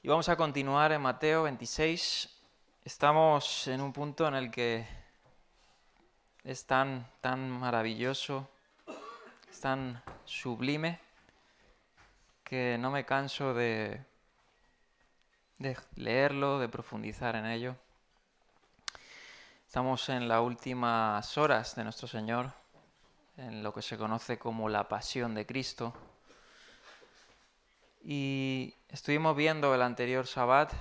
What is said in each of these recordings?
Y vamos a continuar en Mateo 26. Estamos en un punto en el que es tan maravilloso, es tan sublime, que no me canso de leerlo, de profundizar en ello. Estamos en las últimas horas de nuestro Señor, en lo que se conoce como la Pasión de Cristo. Y estuvimos viendo el anterior Sabbat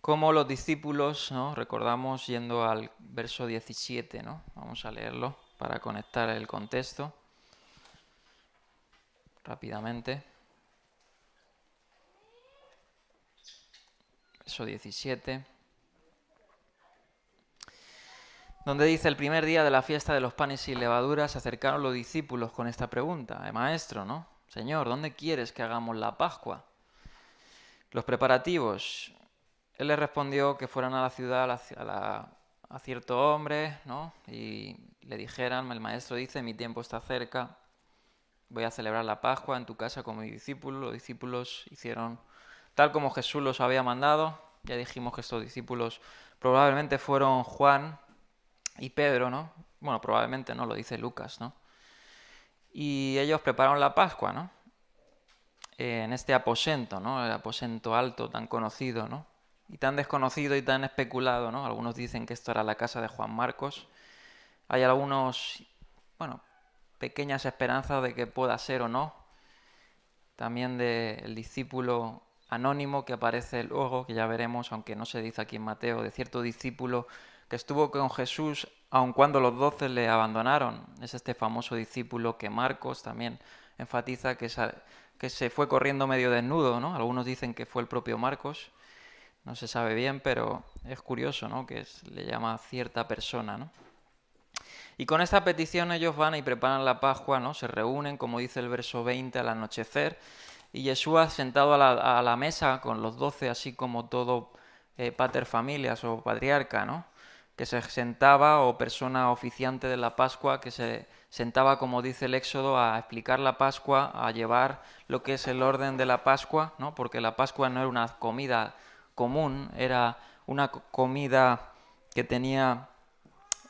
cómo los discípulos, ¿no? Recordamos yendo al verso 17, ¿no? Vamos a leerlo para conectar el contexto rápidamente. Verso 17, donde dice: el primer día de la fiesta de los panes sin levadura se acercaron los discípulos con esta pregunta: Maestro, ¿no? Señor, ¿dónde quieres que hagamos la Pascua? Los preparativos. Él les respondió que fueran a la ciudad a cierto hombre, ¿no? Y le dijeran: el maestro dice, mi tiempo está cerca, voy a celebrar la Pascua en tu casa con mis discípulos. Los discípulos hicieron tal como Jesús los había mandado. Ya dijimos que estos discípulos probablemente fueron Juan y Pedro, ¿no? Bueno, probablemente no, lo dice Lucas, ¿no? Y ellos prepararon la Pascua, ¿no? En este aposento, ¿no? El aposento alto tan conocido, ¿no? Y tan desconocido y tan especulado, ¿no? Algunos dicen que esto era la casa de Juan Marcos. Hay algunos, bueno, pequeñas esperanzas de que pueda ser o no. También del discípulo anónimo que aparece luego, que ya veremos, aunque no se dice aquí en Mateo, de cierto discípulo que estuvo con Jesús aun cuando los 12 le abandonaron. Es este famoso discípulo que Marcos también enfatiza que se fue corriendo medio desnudo, ¿no? Algunos dicen que fue el propio Marcos, no se sabe bien, pero es curioso, ¿no? Que le llama cierta persona, ¿no? Y con esta petición ellos van y preparan la Pascua, ¿no? Se reúnen, como dice el verso 20, al anochecer, y Yeshua sentado a la mesa con los 12, así como todo pater familias o patriarca, ¿no? Que se sentaba, o persona oficiante de la Pascua, que se sentaba, como dice el Éxodo, a explicar la Pascua, a llevar lo que es el orden de la Pascua, ¿no? Porque la Pascua no era una comida común, era una comida que tenía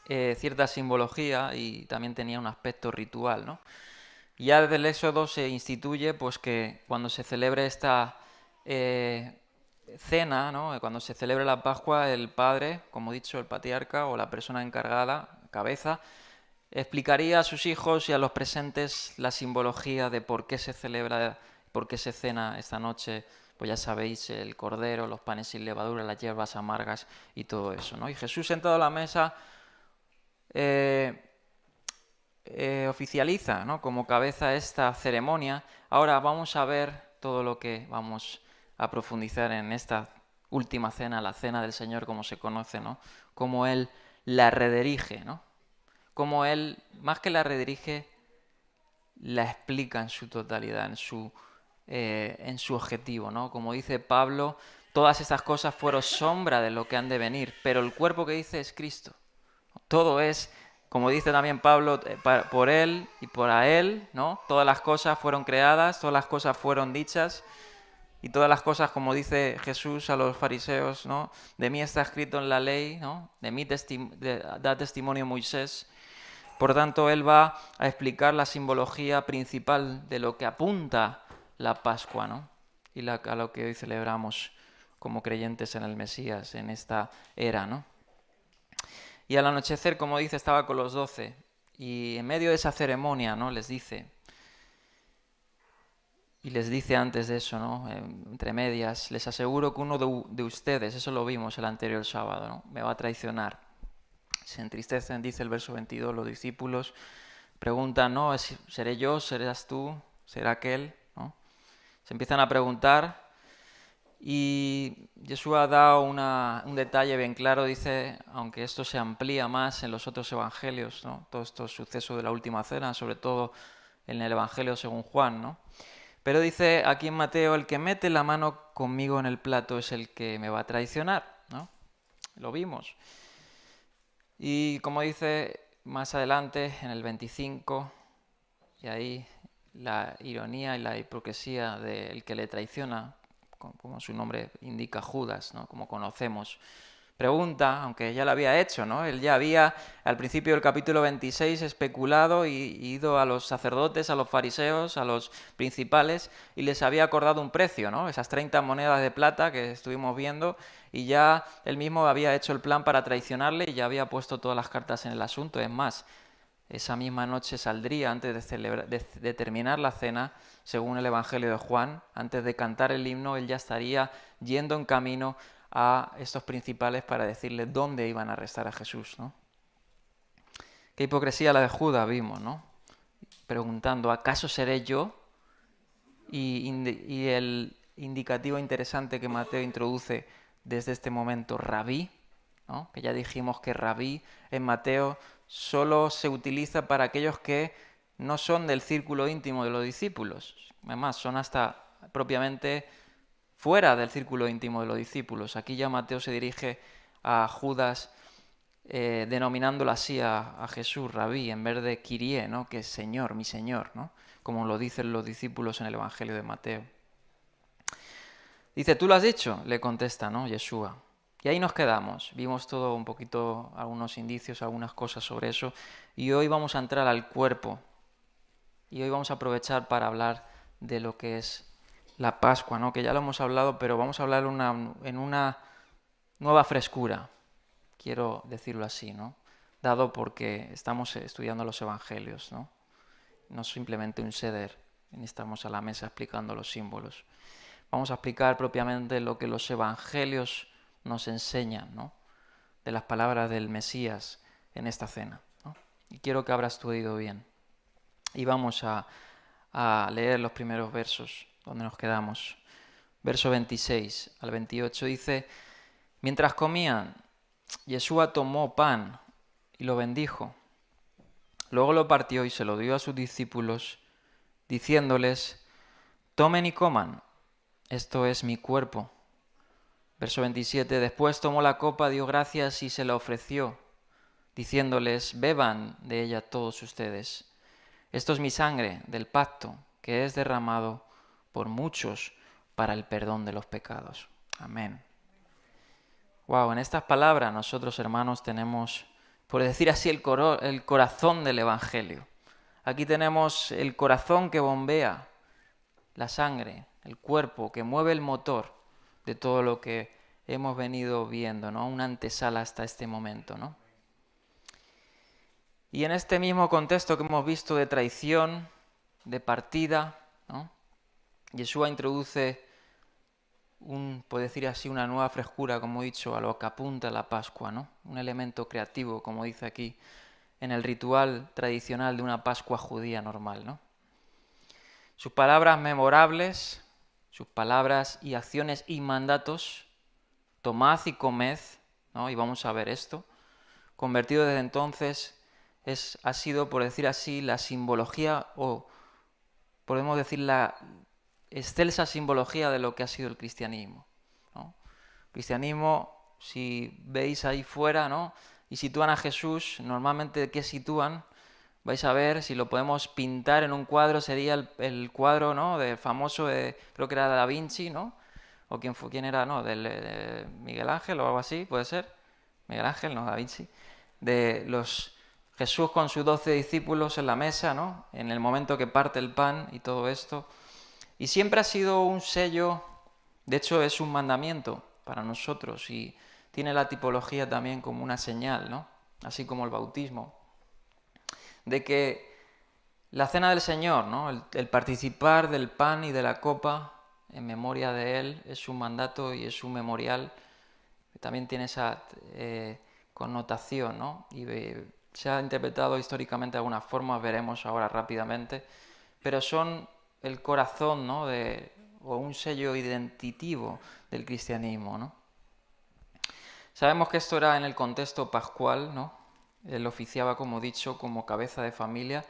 cierta simbología y también tenía un aspecto ritual, ¿no? Y ya desde el Éxodo se instituye pues que cuando se celebre esta cena, ¿no? Cuando se celebre la Pascua, el padre, como he dicho, el patriarca o la persona encargada, cabeza, explicaría a sus hijos y a los presentes la simbología de por qué se celebra, por qué se cena esta noche. Pues ya sabéis, el cordero, los panes sin levadura, las hierbas amargas y todo eso, ¿no? Y Jesús sentado a la mesa eh, oficializa, ¿no? Como cabeza esta ceremonia. Ahora vamos a ver todo lo que vamos a profundizar en esta última cena, la cena del Señor, como se conoce, ¿no? Cómo Él la redirige, ¿no? Cómo Él, más que la redirige, la explica en su totalidad, en su objetivo, ¿no? Como dice Pablo, todas estas cosas fueron sombra de lo que han de venir, pero el cuerpo que dice es Cristo. Todo es, como dice también Pablo, por Él y para Él, ¿no? Todas las cosas fueron creadas, todas las cosas fueron dichas, y todas las cosas, como dice Jesús a los fariseos, ¿no? De mí está escrito en la ley, ¿no? De mí da testimonio Moisés. Por tanto, Él va a explicar la simbología principal de lo que apunta la Pascua, ¿no? Y a lo que hoy celebramos como creyentes en el Mesías, en esta era, ¿no? Y al anochecer, como dice, estaba con los 12. Y en medio de esa ceremonia, ¿no? Les dice antes de eso, ¿no? Entre medias, les aseguro que uno de ustedes, eso lo vimos el anterior sábado, ¿no? Me va a traicionar. Se entristecen, dice el verso 22, los discípulos preguntan, ¿no? ¿Seré yo? ¿Serás tú? ¿Será aquel? ¿No? Se empiezan a preguntar. Y Yeshua da un detalle bien claro, dice, aunque esto se amplía más en los otros evangelios, ¿no? Todos estos sucesos de la última cena, sobre todo en el evangelio según Juan, ¿no? Pero dice aquí en Mateo, el que mete la mano conmigo en el plato es el que me va a traicionar, ¿no? Lo vimos. Y como dice más adelante, en el 25, y ahí la ironía y la hipocresía del que le traiciona, como su nombre indica, Judas, ¿no? Como conocemos. Pregunta, aunque ya lo había hecho, ¿no? Él ya había, al principio del capítulo 26, especulado y ido a los sacerdotes, a los fariseos, a los principales, y les había acordado un precio, ¿no? Esas 30 monedas de plata que estuvimos viendo, y ya él mismo había hecho el plan para traicionarle y ya había puesto todas las cartas en el asunto. Es más, esa misma noche saldría, antes de terminar la cena, según el Evangelio de Juan, antes de cantar el himno, él ya estaría yendo en camino a estos principales para decirles dónde iban a arrestar a Jesús, ¿no? Qué hipocresía la de Judas vimos, ¿no? Preguntando, ¿acaso seré yo? Y el indicativo interesante que Mateo introduce desde este momento, rabí, ¿no? Que ya dijimos que rabí en Mateo solo se utiliza para aquellos que no son del círculo íntimo de los discípulos. Además, son hasta propiamente fuera del círculo íntimo de los discípulos. Aquí ya Mateo se dirige a Judas denominándolo así a Jesús, rabí, en vez de Kyrie, ¿no? Que es Señor, mi Señor, ¿no? Como lo dicen los discípulos en el Evangelio de Mateo. Dice, ¿tú lo has dicho? Le contesta, ¿no? Yeshua. Y ahí nos quedamos. Vimos todo un poquito, algunos indicios, algunas cosas sobre eso. Y hoy vamos a entrar al cuerpo. Y hoy vamos a aprovechar para hablar de lo que es la Pascua, ¿no? Que ya lo hemos hablado, pero vamos a hablar en una nueva frescura. Quiero decirlo así, ¿no? Dado porque estamos estudiando los evangelios, ¿no? No simplemente un seder, ni estamos a la mesa explicando los símbolos. Vamos a explicar propiamente lo que los evangelios nos enseñan, ¿no? De las palabras del Mesías en esta cena, ¿no? Y quiero que abras tu oído bien. Y vamos a leer los primeros versos donde nos quedamos. Verso 26 al 28 dice, mientras comían, Yeshua tomó pan y lo bendijo. Luego lo partió y se lo dio a sus discípulos, diciéndoles, tomen y coman, esto es mi cuerpo. Verso 27, después tomó la copa, dio gracias y se la ofreció, diciéndoles, beban de ella todos ustedes. Esto es mi sangre del pacto, que es derramado por muchos para el perdón de los pecados. Amén. Wow, en estas palabras nosotros, hermanos, tenemos, por decir así, el corazón del Evangelio. Aquí tenemos el corazón que bombea la sangre, el cuerpo que mueve el motor de todo lo que hemos venido viendo, ¿no? Una antesala hasta este momento, ¿no? Y en este mismo contexto que hemos visto de traición, de partida, ¿no? Yeshua introduce por decir así, una nueva frescura, como he dicho, a lo que apunta la Pascua, ¿no? Un elemento creativo, como dice aquí, en el ritual tradicional de una Pascua judía normal, ¿no? Sus palabras memorables, sus palabras y acciones y mandatos, tomad y comed, ¿no? Y vamos a ver esto, convertido desde entonces, ha sido, por decir así, la simbología o podemos decir la excelsa simbología de lo que ha sido el cristianismo, ¿no? Cristianismo, si veis ahí fuera, ¿no? Y sitúan a Jesús, normalmente ¿qué sitúan? Vais a ver, si lo podemos pintar en un cuadro, sería el cuadro, ¿no? Del famoso, creo que era de Da Vinci, ¿no? O quién era, ¿no? De Miguel Ángel o algo así, puede ser. Miguel Ángel, no, Da Vinci. De los Jesús con sus 12 discípulos en la mesa, ¿no? En el momento que parte el pan y todo esto. Y siempre ha sido un sello, de hecho es un mandamiento para nosotros y tiene la tipología también como una señal, ¿no? Así como el bautismo, de que la cena del Señor, ¿no? El participar del pan y de la copa en memoria de Él es un mandato y es un memorial que también tiene esa connotación, ¿no? Y se ha interpretado históricamente de alguna forma, veremos ahora rápidamente, pero son el corazón, ¿no? O un sello identitativo del cristianismo, ¿no? Sabemos que esto era en el contexto pascual, ¿no? Él oficiaba, como he dicho, como cabeza de familia.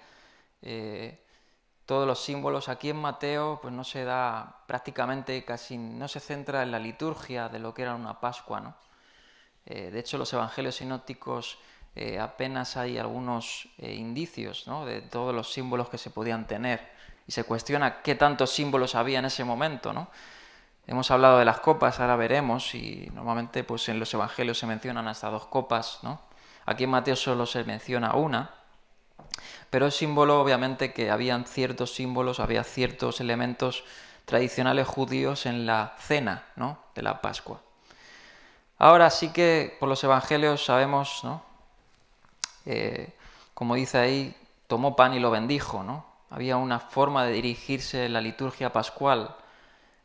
Todos los símbolos aquí en Mateo, pues no se da prácticamente casi, no se centra en la liturgia de lo que era una Pascua, ¿no? De hecho, los evangelios sinópticos apenas hay algunos indicios, ¿no? De todos los símbolos que se podían tener. Y se cuestiona qué tantos símbolos había en ese momento, ¿no? Hemos hablado de las copas, ahora veremos, y normalmente pues en los evangelios se mencionan hasta 2 copas, ¿no? Aquí en Mateo solo se menciona una, pero es símbolo obviamente que habían ciertos símbolos, había ciertos elementos tradicionales judíos en la cena, ¿no?, de la Pascua. Ahora sí que por los evangelios sabemos, ¿no?, como dice ahí, tomó pan y lo bendijo, ¿no? Había una forma de dirigirse en la liturgia pascual.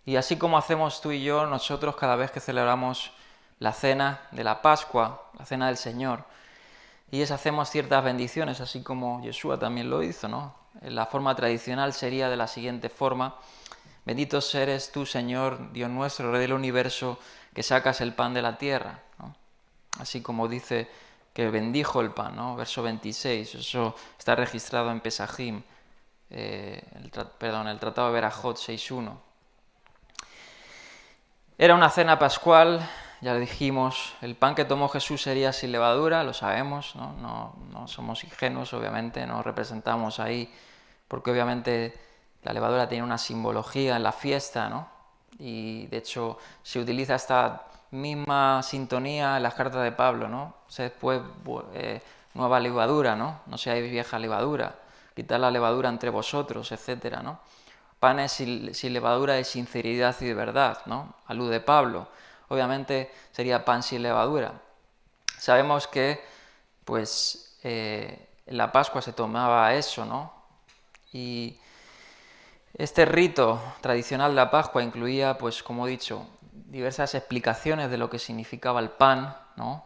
Y así como hacemos tú y yo, nosotros cada vez que celebramos la cena de la Pascua, la cena del Señor, y hacemos ciertas bendiciones, así como Yeshua también lo hizo, ¿no? La forma tradicional sería de la siguiente forma: bendito eres tú, Señor, Dios nuestro, Rey del universo, que sacas el pan de la tierra, ¿no? Así como dice que bendijo el pan, ¿no? Verso 26, eso está registrado en Pesajim, el Tratado de Berajot 6.1. Era una cena pascual, ya lo dijimos, el pan que tomó Jesús sería sin levadura, lo sabemos, ¿no? No somos ingenuos, obviamente, no representamos ahí, porque obviamente la levadura tiene una simbología en la fiesta, ¿no? Y de hecho se utiliza esta misma sintonía en las cartas de Pablo, ¿no? Después nueva levadura, ¿no? No seáis vieja levadura, quitad la levadura entre vosotros, etcétera, ¿no? Panes sin levadura de sinceridad y de verdad, ¿no? Alude Pablo. Obviamente sería pan sin levadura. Sabemos que, pues, en la Pascua se tomaba eso, ¿no? Y este rito tradicional de la Pascua incluía, pues, como he dicho, diversas explicaciones de lo que significaba el pan, ¿no?,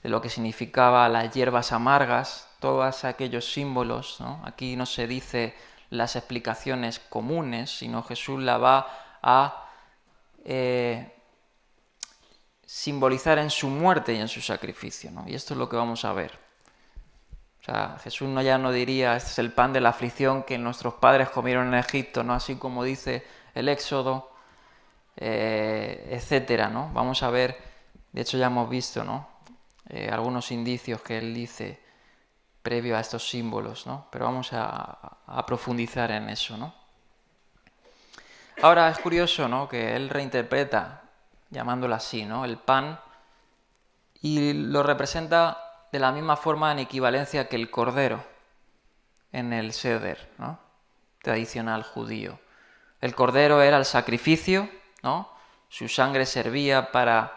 de lo que significaba las hierbas amargas, todos aquellos símbolos, ¿no? Aquí no se dice las explicaciones comunes, sino Jesús la va a simbolizar en su muerte y en su sacrificio, ¿no? Y esto es lo que vamos a ver. O sea, Jesús ya no diría, este es el pan de la aflicción que nuestros padres comieron en Egipto, ¿no?, así como dice el Éxodo, etcétera, ¿no? Vamos a ver, de hecho ya hemos visto, ¿no?, algunos indicios que él dice previo a estos símbolos, ¿no? Pero vamos a profundizar en eso, ¿no? Ahora es curioso, ¿no?, que él reinterpreta, llamándolo así, ¿no?, el pan, y lo representa de la misma forma en equivalencia que el cordero en el seder, ¿no?, tradicional judío. El cordero era el sacrificio, ¿no? Su sangre servía para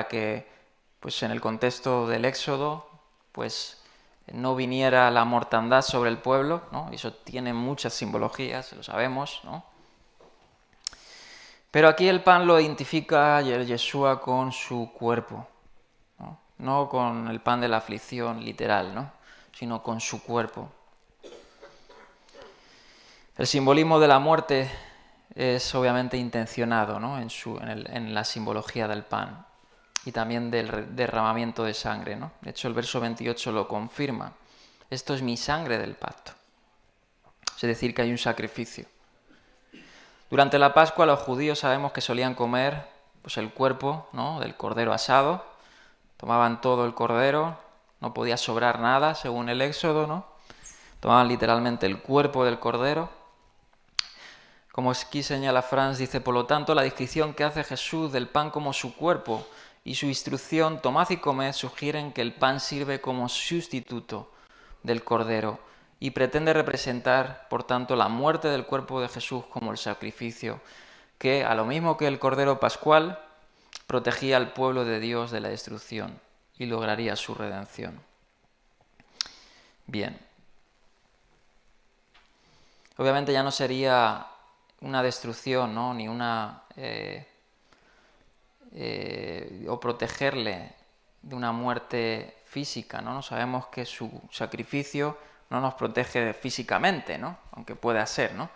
que, pues en el contexto del Éxodo, pues no viniera la mortandad sobre el pueblo, ¿no? Y eso tiene muchas simbologías, lo sabemos, ¿no? Pero aquí el pan lo identifica Yeshua con su cuerpo, ¿no? No con el pan de la aflicción literal, ¿no?, sino con su cuerpo. El simbolismo de la muerte es obviamente intencionado, ¿no?, en la simbología del pan y también del derramamiento de sangre, ¿no? De hecho, el verso 28 lo confirma. Esto es mi sangre del pacto. Es decir, que hay un sacrificio. Durante la Pascua los judíos sabemos que solían comer, pues, el cuerpo, ¿no?, del cordero asado. Tomaban todo el cordero, no podía sobrar nada, según el Éxodo, ¿no? Tomaban literalmente el cuerpo del cordero. Como aquí señala Franz, dice, por lo tanto, la descripción que hace Jesús del pan como su cuerpo y su instrucción, tomad y comed, sugieren que el pan sirve como sustituto del cordero y pretende representar, por tanto, la muerte del cuerpo de Jesús como el sacrificio, que, a lo mismo que el cordero pascual, protegía al pueblo de Dios de la destrucción y lograría su redención. Bien. Obviamente ya no sería una destrucción, ¿no?, ni una o protegerle de una muerte física, ¿no? Sabemos que su sacrificio no nos protege físicamente, ¿no?, aunque pueda ser, ¿no?,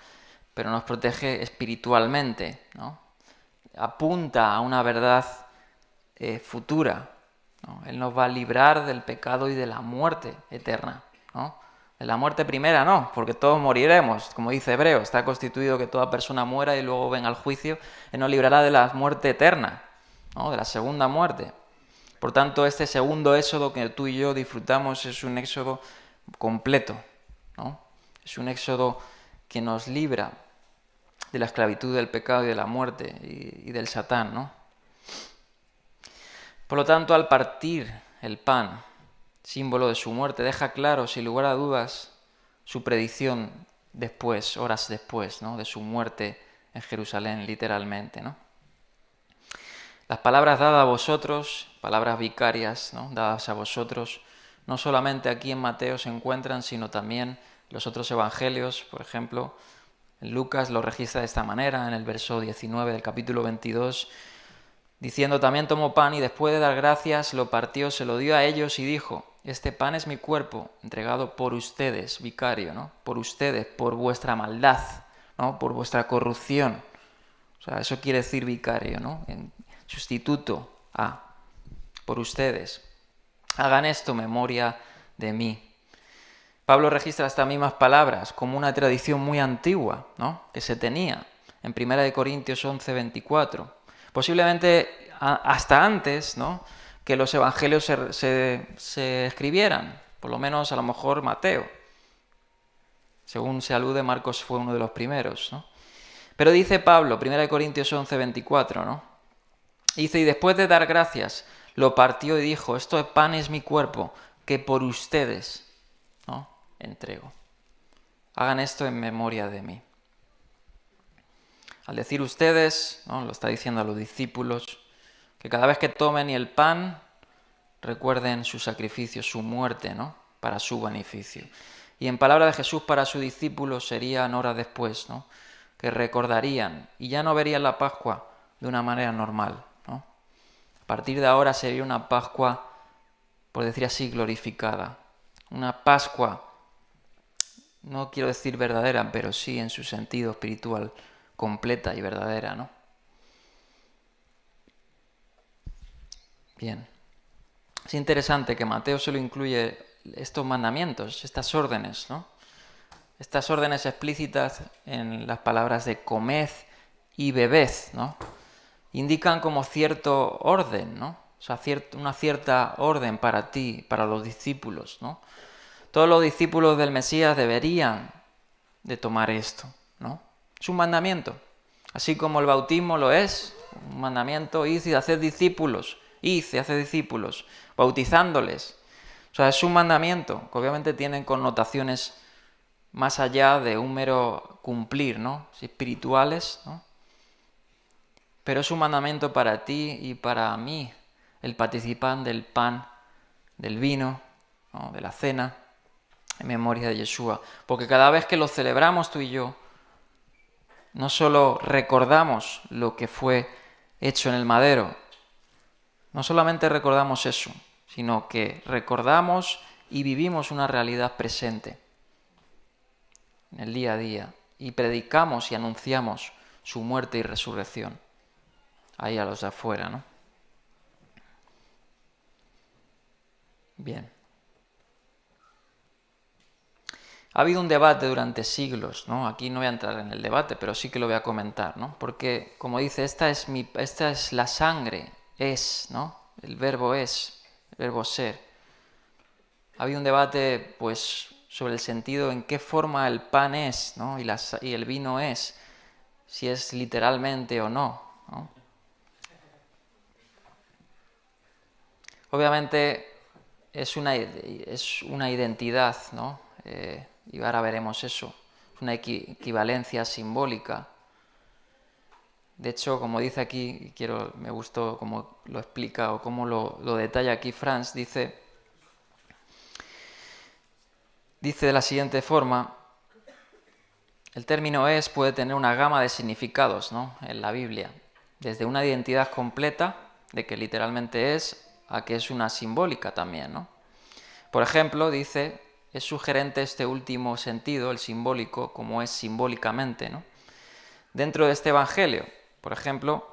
pero nos protege espiritualmente, ¿no? Apunta a una verdad futura, ¿no? Él nos va a librar del pecado y de la muerte eterna, ¿no? De la muerte primera no, porque todos moriremos, como dice Hebreo, está constituido que toda persona muera y luego venga al juicio. Él nos librará de la muerte eterna, ¿no?, de la segunda muerte. Por tanto, este segundo éxodo que tú y yo disfrutamos es un éxodo completo, ¿no? Es un éxodo que nos libra de la esclavitud, del pecado y de la muerte y del Satán, ¿no? Por lo tanto, al partir el pan, símbolo de su muerte, deja claro, sin lugar a dudas, su predicción después, horas después, ¿no?, de su muerte en Jerusalén, literalmente, ¿no? Las palabras dadas a vosotros, palabras vicarias, ¿no?, dadas a vosotros, no solamente aquí en Mateo se encuentran, sino también en los otros evangelios. Por ejemplo, en Lucas lo registra de esta manera, en el verso 19 del capítulo 22, diciendo: también tomó pan y después de dar gracias lo partió, se lo dio a ellos y dijo: este pan es mi cuerpo entregado por ustedes, vicario, ¿no?, por ustedes, por vuestra maldad, ¿no?, por vuestra corrupción. O sea, eso quiere decir vicario, ¿no?, en sustituto a, por ustedes. Hagan esto en memoria de mí. Pablo registra estas mismas palabras como una tradición muy antigua, ¿no?, que se tenía en 1 Corintios 11, 24. Posiblemente hasta antes, ¿no?, que los evangelios se escribieran, por lo menos a lo mejor Mateo. Según se alude, Marcos fue uno de los primeros, ¿no? Pero dice Pablo, 1 Corintios 11, 24, ¿no? Dice: y después de dar gracias, lo partió y dijo: esto pan es mi cuerpo, que por ustedes, ¿no?, entrego. Hagan esto en memoria de mí. Al decir ustedes, ¿no?, lo está diciendo a los discípulos, que cada vez que tomen el pan, recuerden su sacrificio, su muerte, ¿no?, para su beneficio. Y en palabra de Jesús para sus discípulos serían horas después, ¿no?, que recordarían y ya no verían la Pascua de una manera normal, ¿no? A partir de ahora sería una Pascua, por decir así, glorificada. Una Pascua, no quiero decir verdadera, pero sí en su sentido espiritual, completa y verdadera, ¿no? Bien. Es interesante que Mateo solo incluye estos mandamientos, estas órdenes, ¿no?, estas órdenes explícitas en las palabras de comed y bebed, ¿no?, indican como cierto orden, ¿no?, o sea, una cierta orden para ti, para los discípulos, ¿no? Todos los discípulos del Mesías deberían de tomar esto, ¿no? Es un mandamiento, así como el bautismo lo es, un mandamiento: id y haced discípulos, id y haced discípulos, bautizándoles. O sea, es un mandamiento que obviamente tiene connotaciones más allá de un mero cumplir, ¿no?, espirituales, ¿no? Pero es un mandamiento para ti y para mí, el participar del pan, del vino, ¿no?, de la cena, en memoria de Yeshua. Porque cada vez que lo celebramos tú y yo, no solo recordamos lo que fue hecho en el madero, no solamente recordamos eso, sino que recordamos y vivimos una realidad presente en el día a día y predicamos y anunciamos su muerte y resurrección ahí a los de afuera, ¿no? Bien. Ha habido un debate durante siglos, ¿no? Aquí no voy a entrar en el debate, pero sí que lo voy a comentar, ¿no? Porque, como dice, esta es la sangre, es, ¿no? El verbo es, el verbo ser. Ha habido un debate, pues, sobre el sentido en qué forma el pan es, ¿no?, y el vino es, si es literalmente o no, ¿no? Obviamente es una identidad, ¿no? Y ahora veremos eso. Es una equivalencia simbólica. De hecho, como dice aquí, me gustó cómo lo explica o cómo lo detalla aquí Franz, dice de la siguiente forma: el término es puede tener una gama de significados, ¿no?, en la Biblia, desde una identidad completa, de que literalmente es, a que es una simbólica también, ¿no? Por ejemplo, dice, es sugerente este último sentido, el simbólico, como es simbólicamente, ¿no?, dentro de este evangelio. Por ejemplo,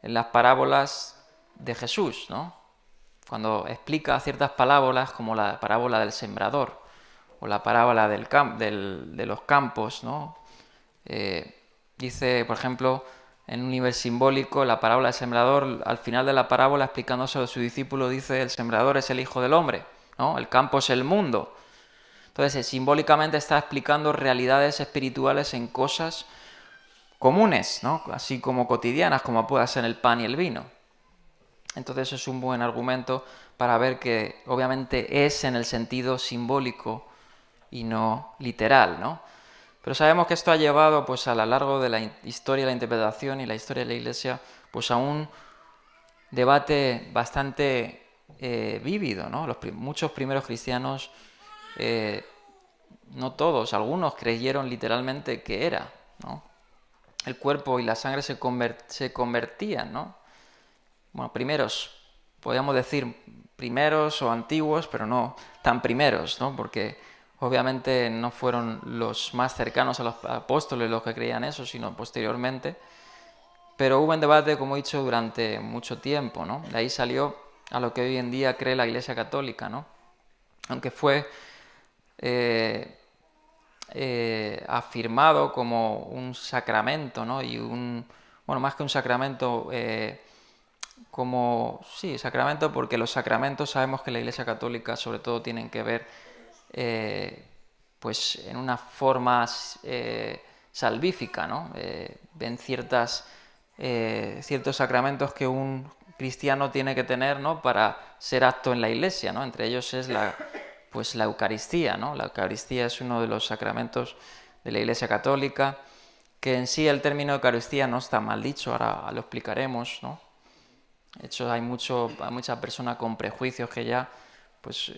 en las parábolas de Jesús, ¿no?, cuando explica ciertas parábolas, como la parábola del sembrador o la parábola de los campos, ¿no? Dice, por ejemplo, en un nivel simbólico, la parábola del sembrador, al final de la parábola, explicándose a su discípulo, dice: el sembrador es el Hijo del Hombre, ¿no?, el campo es el mundo. Entonces, simbólicamente está explicando realidades espirituales en cosas comunes, ¿no? Así como cotidianas, como pueda ser el pan y el vino. Entonces es un buen argumento para ver que obviamente es en el sentido simbólico y no literal, ¿no? Pero sabemos que esto ha llevado, pues, a lo largo de la historia de la interpretación y la historia de la Iglesia, pues, a un debate bastante vívido, ¿no? Muchos primeros cristianos, no todos, algunos creyeron literalmente que era, ¿no? El cuerpo y la sangre se convertían, ¿no? Bueno, podríamos decir primeros o antiguos, pero no tan primeros, ¿no? Porque obviamente no fueron los más cercanos a los apóstoles los que creían eso, sino posteriormente. Pero hubo un debate, como he dicho, durante mucho tiempo, ¿no? De ahí salió a lo que hoy en día cree la Iglesia Católica, ¿no? Aunque fue afirmado como un sacramento, ¿no? Y bueno, más que un sacramento, sacramento, porque los sacramentos sabemos que la Iglesia Católica sobre todo tienen que ver pues en una forma salvífica, ¿no? Ven ciertos sacramentos que un cristiano tiene que tener, ¿no? Para ser apto en la Iglesia, ¿no? Entre ellos es la Eucaristía, ¿no? La Eucaristía es uno de los sacramentos de la Iglesia Católica, que en sí el término Eucaristía no está mal dicho, ahora lo explicaremos, ¿no? De hecho, hay mucha persona con prejuicios que ya pues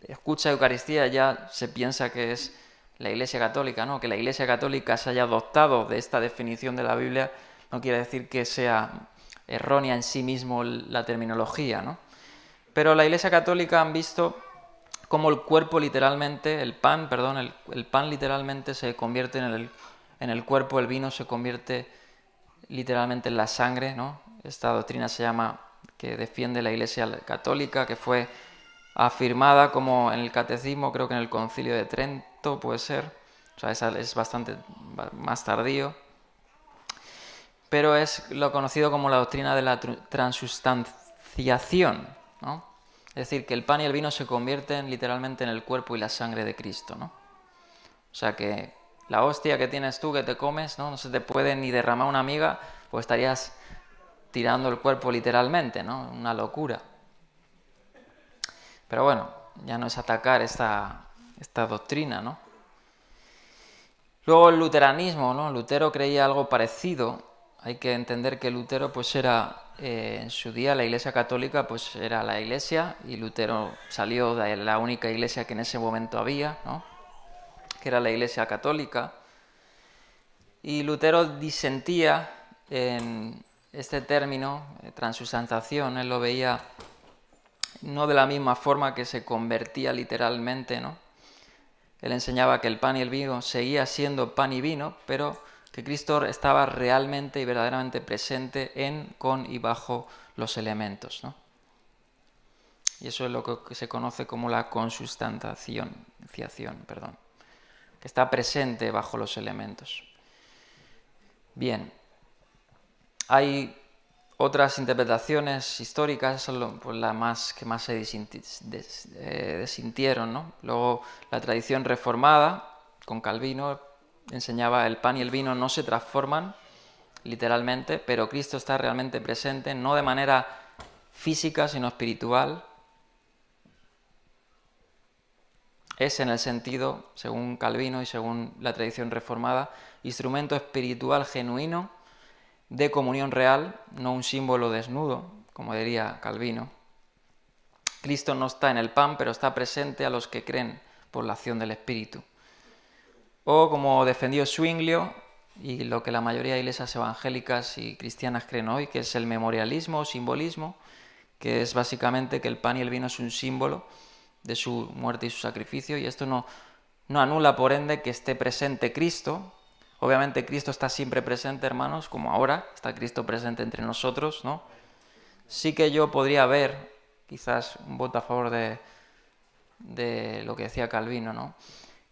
escucha Eucaristía, ya se piensa que es la Iglesia Católica, ¿no? Que la Iglesia Católica se haya adoptado de esta definición de la Biblia no quiere decir que sea errónea en sí mismo la terminología, ¿no? Pero la Iglesia Católica han visto cómo el cuerpo literalmente, el pan literalmente se convierte en el cuerpo, el vino se convierte literalmente en la sangre, ¿no? Esta doctrina se llama, que defiende la Iglesia Católica, que fue afirmada como en el Catecismo, creo que en el Concilio de Trento, puede ser, o sea, es bastante más tardío, pero es lo conocido como la doctrina de la transustanciación, ¿no? Es decir, que el pan y el vino se convierten literalmente en el cuerpo y la sangre de Cristo, ¿no? O sea que la hostia que tienes tú, que te comes, ¿no? No se te puede ni derramar una miga, pues estarías tirando el cuerpo literalmente, ¿no? Una locura. Pero bueno, ya no es atacar esta doctrina, ¿no? Luego el luteranismo, ¿no? Lutero creía algo parecido. Hay que entender que Lutero pues era, en su día la Iglesia Católica pues era la Iglesia, y Lutero salió de la única Iglesia que en ese momento había, ¿no? Que era la Iglesia Católica. Y Lutero disentía en este término, transustanciación. Él lo veía no de la misma forma, que se convertía literalmente, ¿no? Él enseñaba que el pan y el vino seguía siendo pan y vino, pero que Cristo estaba realmente y verdaderamente presente en, con y bajo los elementos, ¿no? Y eso es lo que se conoce como la consustanciación, que está presente bajo los elementos. Bien, hay otras interpretaciones históricas, pues las que más se desintieron, ¿no? Luego la tradición reformada, con Calvino, enseñaba el pan y el vino no se transforman literalmente, pero Cristo está realmente presente, no de manera física, sino espiritual. Es en el sentido, según Calvino y según la tradición reformada, instrumento espiritual genuino de comunión real, no un símbolo desnudo, como diría Calvino. Cristo no está en el pan, pero está presente a los que creen por la acción del Espíritu. O como defendió Zwinglio, y lo que la mayoría de iglesias evangélicas y cristianas creen hoy, que es el memorialismo o simbolismo, que es básicamente que el pan y el vino es un símbolo de su muerte y su sacrificio, y esto no anula por ende que esté presente Cristo. Obviamente Cristo está siempre presente, hermanos, como ahora está Cristo presente entre nosotros, ¿no? Sí que yo podría ver, quizás un voto a favor de lo que decía Calvino, ¿no?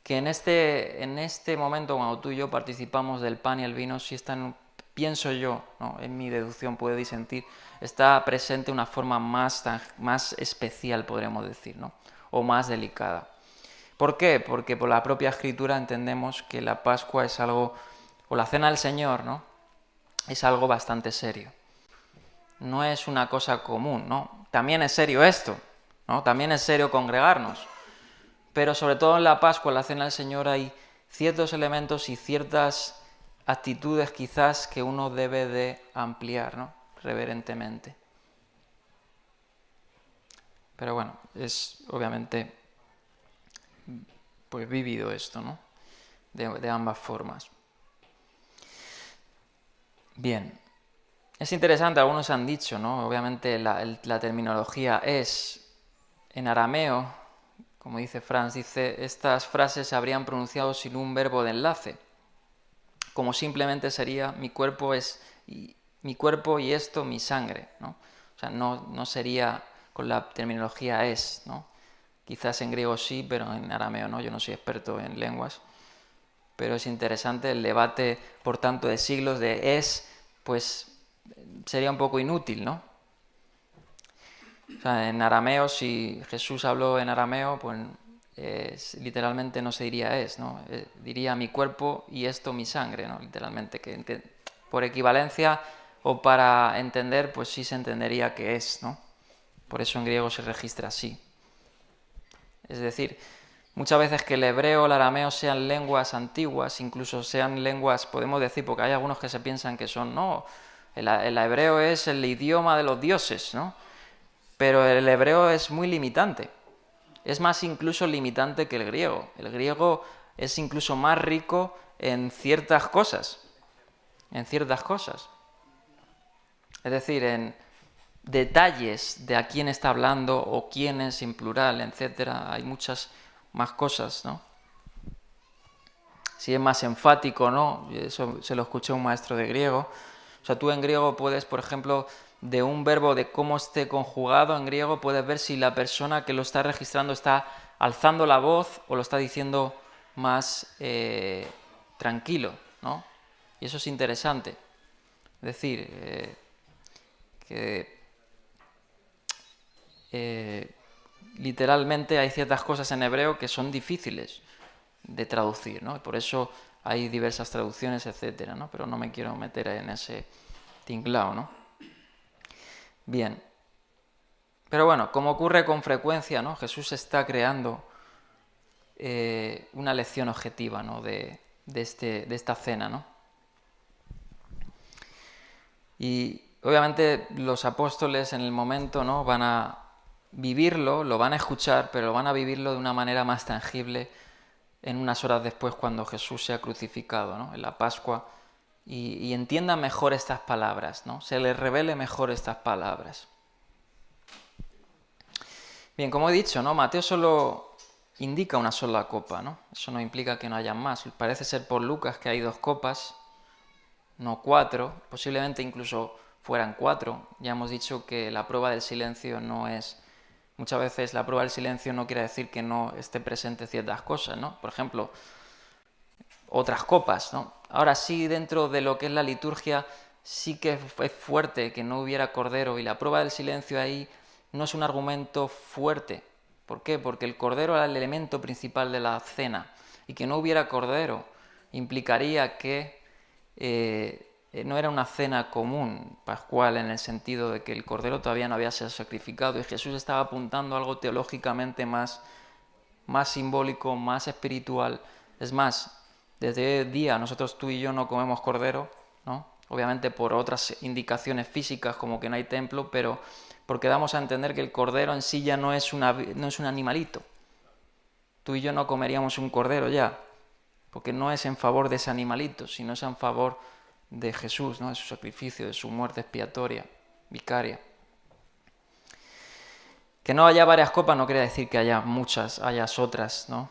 Que en este momento, cuando tú y yo participamos del pan y el vino, sí están, pienso yo, ¿no? En mi deducción puede disentir, está presente una forma más especial, podríamos decir, ¿no? O más delicada. ¿Por qué? Porque por la propia Escritura entendemos que la Pascua es algo o la cena del Señor, ¿no? Es algo bastante serio. No es una cosa común, ¿no? También es serio esto, ¿no? También es serio congregarnos. Pero sobre todo en la Pascua, en la cena del Señor, hay ciertos elementos y ciertas actitudes quizás que uno debe de ampliar, ¿no? Reverentemente. Pero bueno, es obviamente pues vivido esto, ¿no? De ambas formas. Bien. Es interesante, algunos han dicho, ¿no? Obviamente la terminología es en arameo, como dice Franz, dice, estas frases se habrían pronunciado sin un verbo de enlace, como simplemente sería mi cuerpo y esto mi sangre, ¿no? O sea, no sería con la terminología es, ¿no? Quizás en griego sí, pero en arameo no, yo no soy experto en lenguas. Pero es interesante el debate, por tanto, de siglos de es, pues sería un poco inútil, ¿no? O sea, en arameo, si Jesús habló en arameo, pues literalmente no se diría es, ¿no? Diría mi cuerpo y esto mi sangre, ¿no? Literalmente, que por equivalencia o para entender, pues sí se entendería que es, ¿no? Por eso en griego se registra así. Es decir, muchas veces que el hebreo o el arameo sean lenguas antiguas, incluso sean lenguas, podemos decir, porque hay algunos que se piensan que son, no, el hebreo es el idioma de los dioses, ¿no? Pero el hebreo es muy limitante. Es más incluso limitante que el griego. El griego es incluso más rico en ciertas cosas. En ciertas cosas. Es decir, en detalles de a quién está hablando o quién es en plural, etcétera. Hay muchas más cosas, ¿no? Si es más enfático, ¿no? Eso se lo escuché a un maestro de griego. O sea, tú en griego puedes, por ejemplo, de un verbo, de cómo esté conjugado en griego, puedes ver si la persona que lo está registrando está alzando la voz o lo está diciendo más tranquilo, ¿no? Y eso es interesante. Es decir, que literalmente hay ciertas cosas en hebreo que son difíciles de traducir, ¿no? Y por eso hay diversas traducciones, etcétera, ¿no? Pero no me quiero meter en ese tinglao, ¿no? Bien. Pero bueno, como ocurre con frecuencia, ¿no? Jesús está creando una lección objetiva, ¿no? de esta cena, ¿no? Y obviamente los apóstoles en el momento, ¿no? Van a vivirlo, lo van a escuchar, pero van a vivirlo de una manera más tangible en unas horas después cuando Jesús sea crucificado, ¿no? En la Pascua, y entienda mejor estas palabras, ¿no? Se les revele mejor estas palabras. Bien, como he dicho, ¿no? Mateo solo indica una sola copa, ¿no? Eso no implica que no haya más. Parece ser por Lucas que hay 2 copas, no 4, posiblemente incluso fueran 4. Ya hemos dicho que la prueba del silencio no es... Muchas veces la prueba del silencio no quiere decir que no esté presente ciertas cosas, ¿no? Por ejemplo, otras copas, ¿no? Ahora sí, dentro de lo que es la liturgia, sí que es fuerte que no hubiera cordero, y la prueba del silencio ahí no es un argumento fuerte. ¿Por qué? Porque el cordero era el elemento principal de la cena, y que no hubiera cordero implicaría que no era una cena común pascual, en el sentido de que el cordero todavía no había sido sacrificado, y Jesús estaba apuntando a algo teológicamente más simbólico, más espiritual. Es más, desde hoy día nosotros, tú y yo, no comemos cordero, ¿no? Obviamente por otras indicaciones físicas, como que no hay templo, pero porque damos a entender que el cordero en sí ya no es un animalito. Tú y yo no comeríamos un cordero ya, porque no es en favor de ese animalito, sino es en favor de Jesús, ¿no? De su sacrificio, de su muerte expiatoria, vicaria. Que no haya varias copas no quiere decir que haya muchas, hayas otras, ¿no?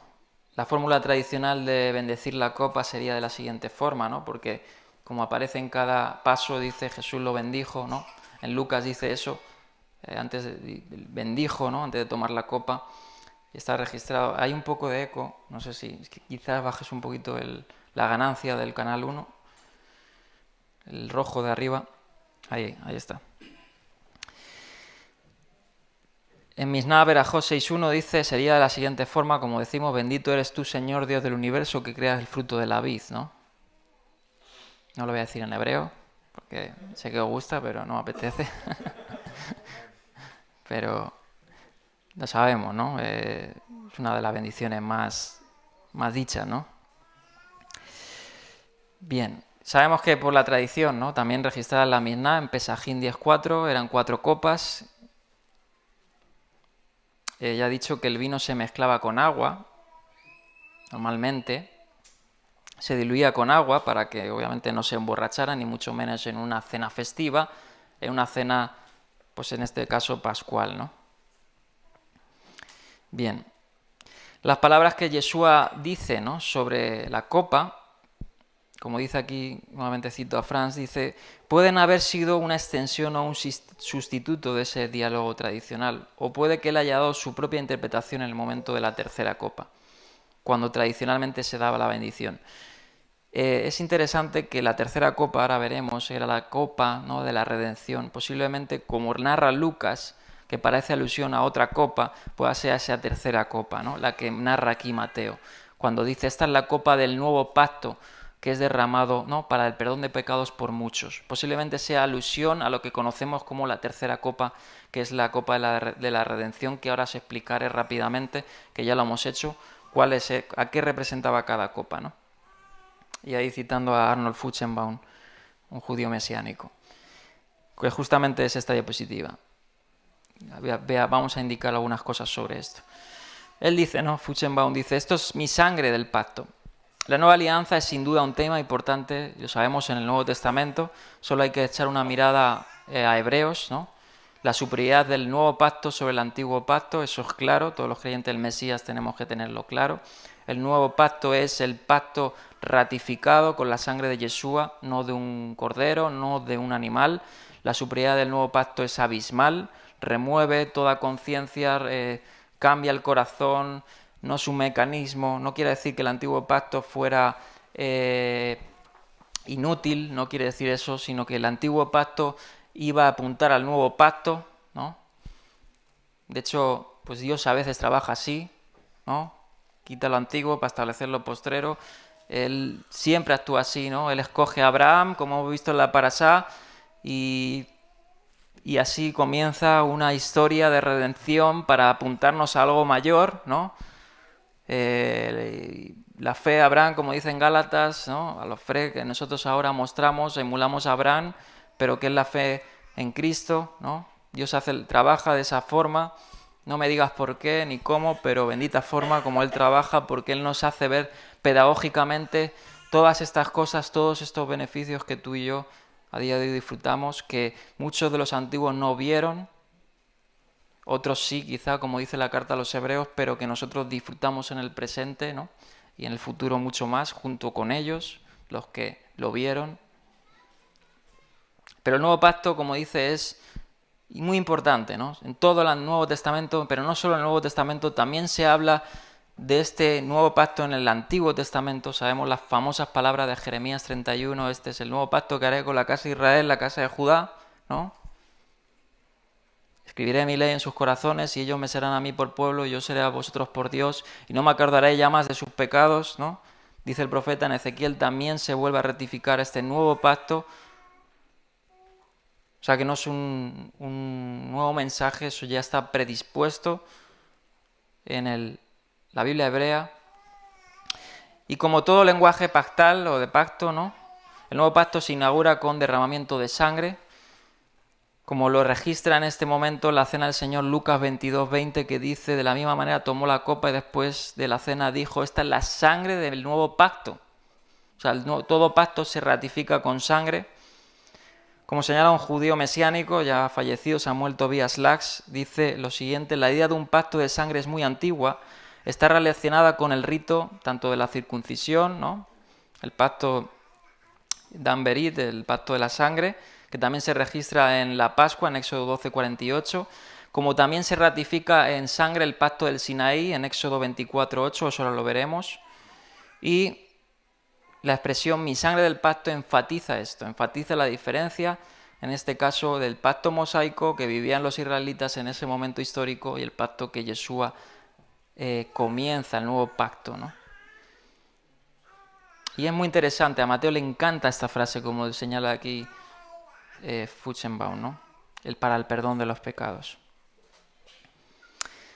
La fórmula tradicional de bendecir la copa sería de la siguiente forma, ¿no? Porque como aparece en cada paso, dice Jesús lo bendijo, ¿no? En Lucas dice eso, bendijo, ¿no? Antes de tomar la copa. Y está registrado. Hay un poco de eco, no sé si quizás bajes un poquito la ganancia del canal 1, el rojo de arriba. Ahí está. En Misná Berajot 6.1 dice, sería de la siguiente forma, como decimos, bendito eres tú, Señor Dios del universo, que creas el fruto de la vid, ¿no? No lo voy a decir en hebreo, porque sé que os gusta, pero no me apetece. Pero lo sabemos, ¿no? Es una de las bendiciones más dichas, ¿no? Bien, sabemos que por la tradición, ¿no? También registrada en la Misná, en Pesajín 10.4, eran 4 copas. Ya he dicho que el vino se mezclaba con agua, normalmente. Se diluía con agua para que obviamente no se emborrachara, ni mucho menos en una cena festiva, en una cena, pues en este caso, pascual, ¿no? Bien, las palabras que Yeshua dice, ¿no?, sobre la copa, como dice aquí, nuevamente cito a Franz, dice, pueden haber sido una extensión o un sustituto de ese diálogo tradicional, o puede que él haya dado su propia interpretación en el momento de la tercera copa, cuando tradicionalmente se daba la bendición. Es interesante que la tercera copa, ahora veremos, era la copa, ¿no?, de la redención. Posiblemente, como narra Lucas, que parece alusión a otra copa, pueda ser esa tercera copa, ¿no?, la que narra aquí Mateo, cuando dice, esta es la copa del nuevo pacto, que es derramado, ¿no?, para el perdón de pecados por muchos. Posiblemente sea alusión a lo que conocemos como la tercera copa, que es la copa de la redención, que ahora os explicaré rápidamente, que ya lo hemos hecho, a qué representaba cada copa, ¿no? Y ahí citando a Arnold Fuchsenbaum, un judío mesiánico, que justamente es esta diapositiva. Vamos a indicar algunas cosas sobre esto. Él dice, ¿no? Fuchsenbaum dice, esto es mi sangre del pacto. La nueva alianza es sin duda un tema importante, lo sabemos en el Nuevo Testamento, solo hay que echar una mirada a Hebreos, ¿no? La superioridad del nuevo pacto sobre el antiguo pacto, eso es claro, todos los creyentes del Mesías tenemos que tenerlo claro. El nuevo pacto es el pacto ratificado con la sangre de Yeshua, no de un cordero, no de un animal. La superioridad del nuevo pacto es abismal, remueve toda conciencia, cambia el corazón, no es un mecanismo, no quiere decir que el antiguo pacto fuera inútil, no quiere decir eso, sino que el antiguo pacto iba a apuntar al nuevo pacto, ¿no? De hecho, pues Dios a veces trabaja así, ¿no? Quita lo antiguo para establecer lo postrero. Él siempre actúa así, ¿no? Él escoge a Abraham, como hemos visto en la Parashá, y así comienza una historia de redención para apuntarnos a algo mayor, ¿no? La fe de Abraham, como dice en Gálatas, ¿no?, a la fe que nosotros ahora mostramos, emulamos a Abraham, pero que es la fe en Cristo, ¿no? Dios trabaja de esa forma, no me digas por qué ni cómo, pero bendita forma como Él trabaja, porque Él nos hace ver pedagógicamente todas estas cosas, todos estos beneficios que tú y yo a día de hoy disfrutamos, que muchos de los antiguos no vieron, otros sí, quizá, como dice la carta a los hebreos, pero que nosotros disfrutamos en el presente, ¿no?, y en el futuro mucho más, junto con ellos, los que lo vieron. Pero el nuevo pacto, como dice, es muy importante, ¿no? En todo el Nuevo Testamento, pero no solo en el Nuevo Testamento, también se habla de este nuevo pacto en el Antiguo Testamento. Sabemos las famosas palabras de Jeremías 31, este es el nuevo pacto que haré con la casa de Israel, la casa de Judá, ¿no? Escribiré mi ley en sus corazones y ellos me serán a mí por pueblo y yo seré a vosotros por Dios y no me acordaré ya más de sus pecados, ¿no? Dice el profeta en Ezequiel, también se vuelve a ratificar este nuevo pacto. O sea que no es un nuevo mensaje, eso ya está predispuesto en la Biblia hebrea. Y como todo lenguaje pactal o de pacto, ¿no?, el nuevo pacto se inaugura con derramamiento de sangre, como lo registra en este momento la cena del Señor Lucas 22:20, que dice, de la misma manera tomó la copa y después de la cena dijo, esta es la sangre del nuevo pacto. O sea, todo pacto se ratifica con sangre. Como señala un judío mesiánico, ya fallecido, Samuel Tobias Lax, dice lo siguiente, la idea de un pacto de sangre es muy antigua, está relacionada con el rito tanto de la circuncisión, ¿no?, el pacto Dan Berit, el pacto de la sangre, que también se registra en la Pascua, en Éxodo 12:48, como también se ratifica en sangre el pacto del Sinaí, en Éxodo 24:8, eso ahora lo veremos, y la expresión mi sangre del pacto enfatiza esto, enfatiza la diferencia, en este caso, del pacto mosaico que vivían los israelitas en ese momento histórico y el pacto que Yeshua comienza, el nuevo pacto, ¿no? Y es muy interesante, a Mateo le encanta esta frase, como señala aquí Furchenbaum, ¿no? Para el perdón de los pecados.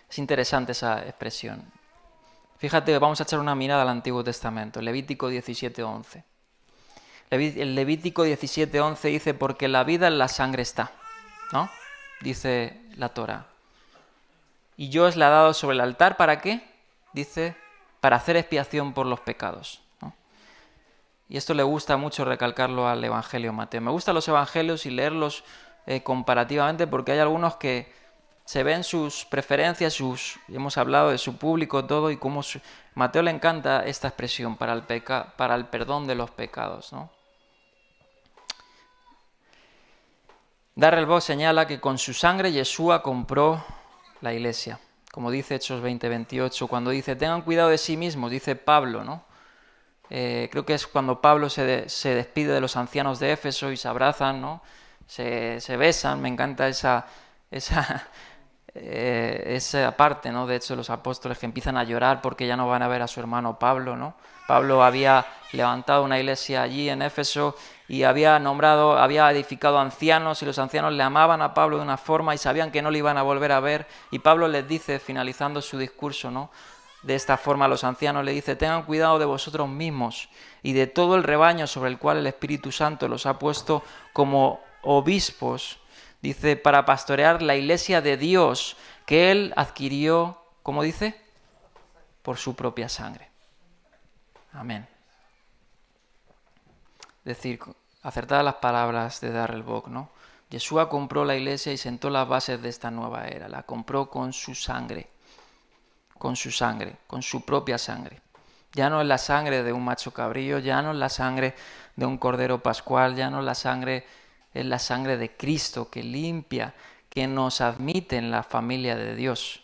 Es interesante esa expresión. Fíjate, vamos a echar una mirada al Antiguo Testamento, Levítico 17:11. El Levítico 17:11 dice, porque la vida en la sangre está, ¿no? Dice la Torá. Y yo os la he dado sobre el altar, ¿para qué? Dice, para hacer expiación por los pecados, ¿no? Y esto le gusta mucho recalcarlo al Evangelio de Mateo. Me gustan los Evangelios y leerlos comparativamente porque hay algunos que se ven sus preferencias, hemos hablado de su público, todo, y cómo Mateo le encanta esta expresión para el perdón de los pecados, ¿no? Darrell Bock señala que con su sangre Yeshua compró la iglesia, como dice Hechos 20:28, cuando dice, tengan cuidado de sí mismos, dice Pablo, ¿no? Creo que es cuando Pablo se despide de los ancianos de Éfeso y se abrazan, ¿no? Se besan, me encanta esa parte, ¿no? De hecho, los apóstoles que empiezan a llorar porque ya no van a ver a su hermano Pablo, ¿no? Pablo había levantado una iglesia allí en Éfeso y había edificado ancianos, y los ancianos le amaban a Pablo de una forma y sabían que no le iban a volver a ver, y Pablo les dice, finalizando su discurso, ¿no? De esta forma a los ancianos le dice, tengan cuidado de vosotros mismos y de todo el rebaño sobre el cual el Espíritu Santo los ha puesto como obispos, dice, para pastorear la iglesia de Dios que él adquirió, ¿cómo dice? Por su propia sangre. Amén. Es decir, acertadas las palabras de Darrell Bock, ¿no? Yeshua compró la iglesia y sentó las bases de esta nueva era. La compró con su sangre, con su propia sangre. Ya no es la sangre de un macho cabrío, ya no es la sangre de un cordero pascual, ya no es la sangre de Cristo que limpia, que nos admite en la familia de Dios.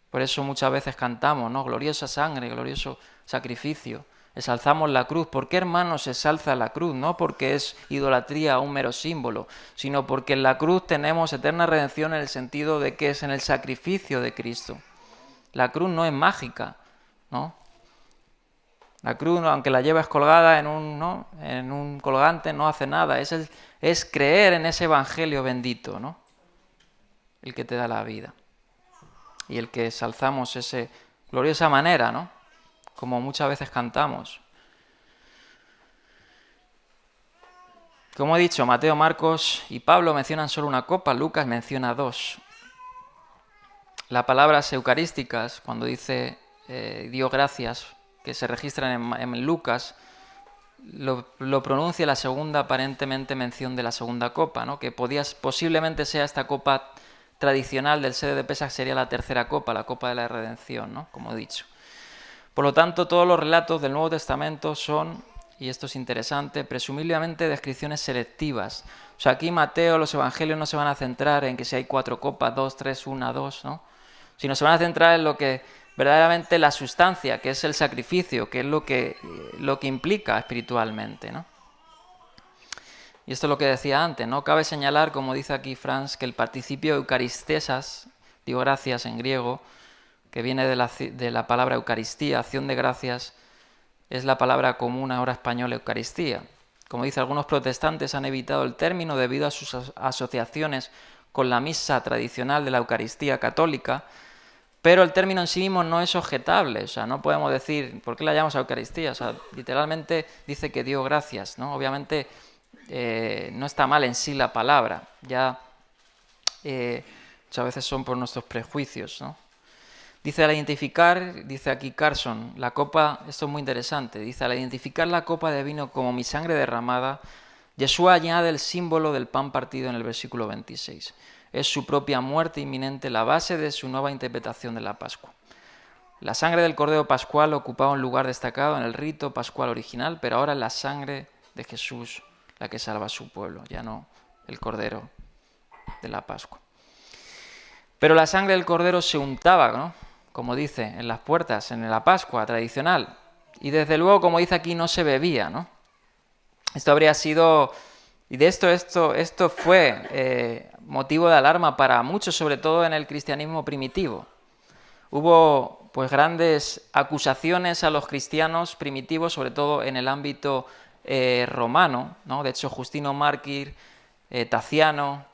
Por eso muchas veces cantamos, ¿no? Gloriosa sangre, glorioso sacrificio. Exalzamos la cruz. ¿Por qué, hermanos, se exalza la cruz? No porque es idolatría o un mero símbolo, sino porque en la cruz tenemos eterna redención en el sentido de que es en el sacrificio de Cristo. La cruz no es mágica, ¿no? La cruz, aunque la lleves colgada en un colgante, no hace nada. Es creer en ese evangelio bendito, ¿no? El que te da la vida. Y el que exalzamos ese gloriosa manera, ¿no? Como muchas veces cantamos. Como he dicho, Mateo, Marcos y Pablo mencionan solo una copa, Lucas menciona dos. Las palabras eucarísticas, cuando dice dio gracias, que se registran en Lucas, lo pronuncia la segunda aparentemente mención de la segunda copa, ¿no? Que posiblemente sea esta copa tradicional del Seder de Pesaj, sería la tercera copa, la copa de la redención, ¿no? Como he dicho. Por lo tanto, todos los relatos del Nuevo Testamento son, y esto es interesante, presumiblemente descripciones selectivas. O sea, aquí Mateo, los evangelios no se van a centrar en que si hay 4 copas, 2, 3, 1, 2, ¿no? Sino se van a centrar en lo que verdaderamente la sustancia, que es el sacrificio, que es lo que implica espiritualmente, ¿no? Y esto es lo que decía antes, ¿no? Cabe señalar, como dice aquí Franz, que el participio eucaristesas, digo gracias en griego, que viene de la palabra Eucaristía, acción de gracias, es la palabra común ahora española Eucaristía. Como dice, algunos protestantes han evitado el término debido a sus asociaciones con la misa tradicional de la Eucaristía católica, pero el término en sí mismo no es objetable, o sea, no podemos decir, ¿por qué la llamamos Eucaristía? O sea, literalmente dice que dio gracias, ¿no? Obviamente no está mal en sí la palabra, ya muchas veces son por nuestros prejuicios, ¿no? Dice, al identificar, dice aquí Carson, la copa, esto es muy interesante, dice, al identificar la copa de vino como mi sangre derramada, Yeshua añade el símbolo del pan partido en el versículo 26. Es su propia muerte inminente la base de su nueva interpretación de la Pascua. La sangre del Cordero Pascual ocupaba un lugar destacado en el rito pascual original, pero ahora es la sangre de Jesús la que salva a su pueblo, ya no el Cordero de la Pascua. Pero la sangre del Cordero se untaba, ¿no? Como dice, en las puertas, en la Pascua tradicional. Y desde luego, como dice aquí, no se bebía, ¿no? Esto habría sido... Y de esto fue motivo de alarma para muchos, sobre todo en el cristianismo primitivo. Hubo pues grandes acusaciones a los cristianos primitivos, sobre todo en el ámbito romano, ¿no? De hecho, Justino Mártir, Taciano,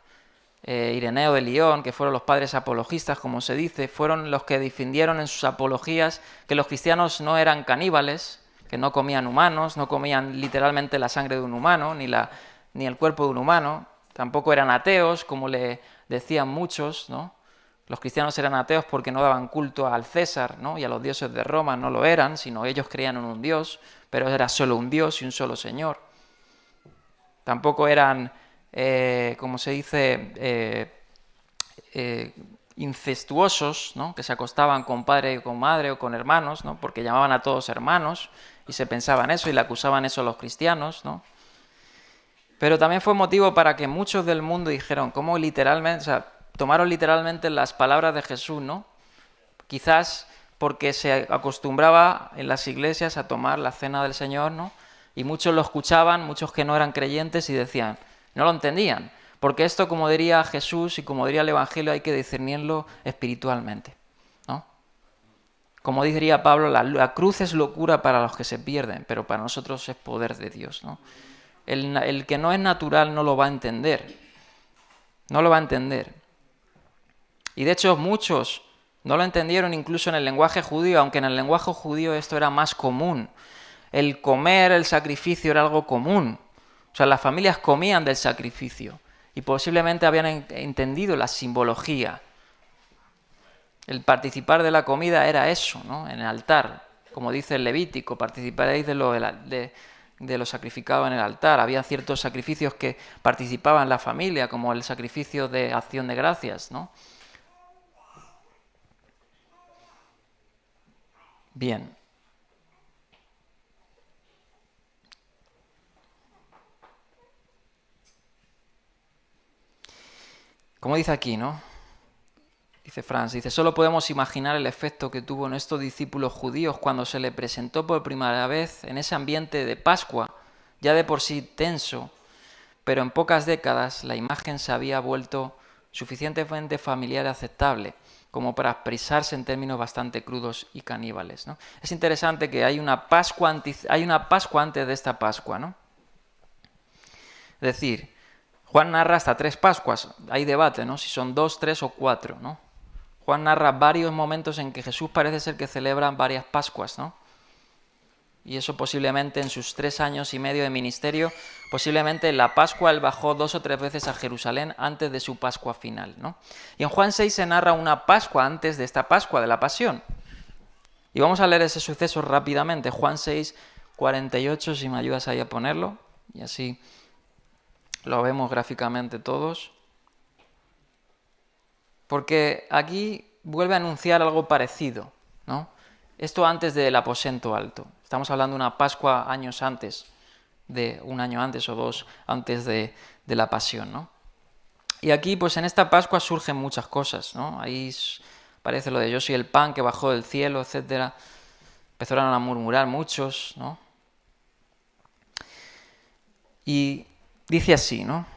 Ireneo de Lyon, que fueron los padres apologistas, como se dice, fueron los que defendieron en sus apologías que los cristianos no eran caníbales, que no comían humanos, no comían literalmente la sangre de un humano, ni el cuerpo de un humano, tampoco eran ateos, como le decían muchos, ¿no? Los cristianos eran ateos porque no daban culto al César, ¿no? Y a los dioses de Roma no lo eran, sino ellos creían en un Dios, pero era solo un Dios y un solo Señor. Tampoco eran, como se dice, incestuosos, ¿no? Que se acostaban con padre y con madre o con hermanos, ¿no? Porque llamaban a todos hermanos y se pensaban eso y le acusaban eso a los cristianos, ¿no? Pero también fue motivo para que muchos del mundo dijeron, ¿cómo literalmente? O sea, tomaron literalmente las palabras de Jesús, ¿no? Quizás porque se acostumbraba en las iglesias a tomar la cena del Señor, ¿no? Y muchos lo escuchaban, muchos que no eran creyentes y decían, no lo entendían, porque esto, como diría Jesús y como diría el Evangelio, hay que discernirlo espiritualmente, ¿no? Como diría Pablo, la cruz es locura para los que se pierden, pero para nosotros es poder de Dios, ¿no? El que no es natural no lo va a entender, no lo va a entender. Y de hecho muchos no lo entendieron incluso en el lenguaje judío, aunque en el lenguaje judío esto era más común. El comer el sacrificio era algo común. O sea, las familias comían del sacrificio y posiblemente habían entendido la simbología. El participar de la comida era eso, ¿no? En el altar, como dice el Levítico, participaréis de lo sacrificado en el altar. Había ciertos sacrificios que participaban la familia, como el sacrificio de acción de gracias, ¿no? Bien. Como dice aquí, ¿no? Dice Franz, dice, solo podemos imaginar el efecto que tuvo en estos discípulos judíos cuando se le presentó por primera vez en ese ambiente de Pascua, ya de por sí tenso, pero en pocas décadas la imagen se había vuelto suficientemente familiar y aceptable como para expresarse en términos bastante crudos y caníbales, ¿no? Es interesante que hay una Pascua antes de esta Pascua, ¿no? Es decir, Juan narra hasta 3 Pascuas, hay debate, ¿no? Si son 2, 3 o 4, ¿no? Juan narra varios momentos en que Jesús parece ser que celebra varias Pascuas, ¿no? Y eso posiblemente en sus 3 años y medio de ministerio, posiblemente en la Pascua él bajó 2 o 3 veces a Jerusalén antes de su Pascua final, ¿no? Y en Juan 6 se narra una Pascua antes de esta Pascua, de la Pasión. Y vamos a leer ese suceso rápidamente. Juan 6, 48, si me ayudas ahí a ponerlo, y así lo vemos gráficamente todos. Porque aquí vuelve a anunciar algo parecido, ¿no? Esto antes del aposento alto. Estamos hablando de una Pascua años antes, de un año antes o 2 antes de la Pasión, ¿no? Y aquí, pues en esta Pascua surgen muchas cosas, ¿no? Ahí aparece lo de yo soy el pan que bajó del cielo, etcétera. Empezaron a murmurar muchos, ¿no? Y dice así, ¿no?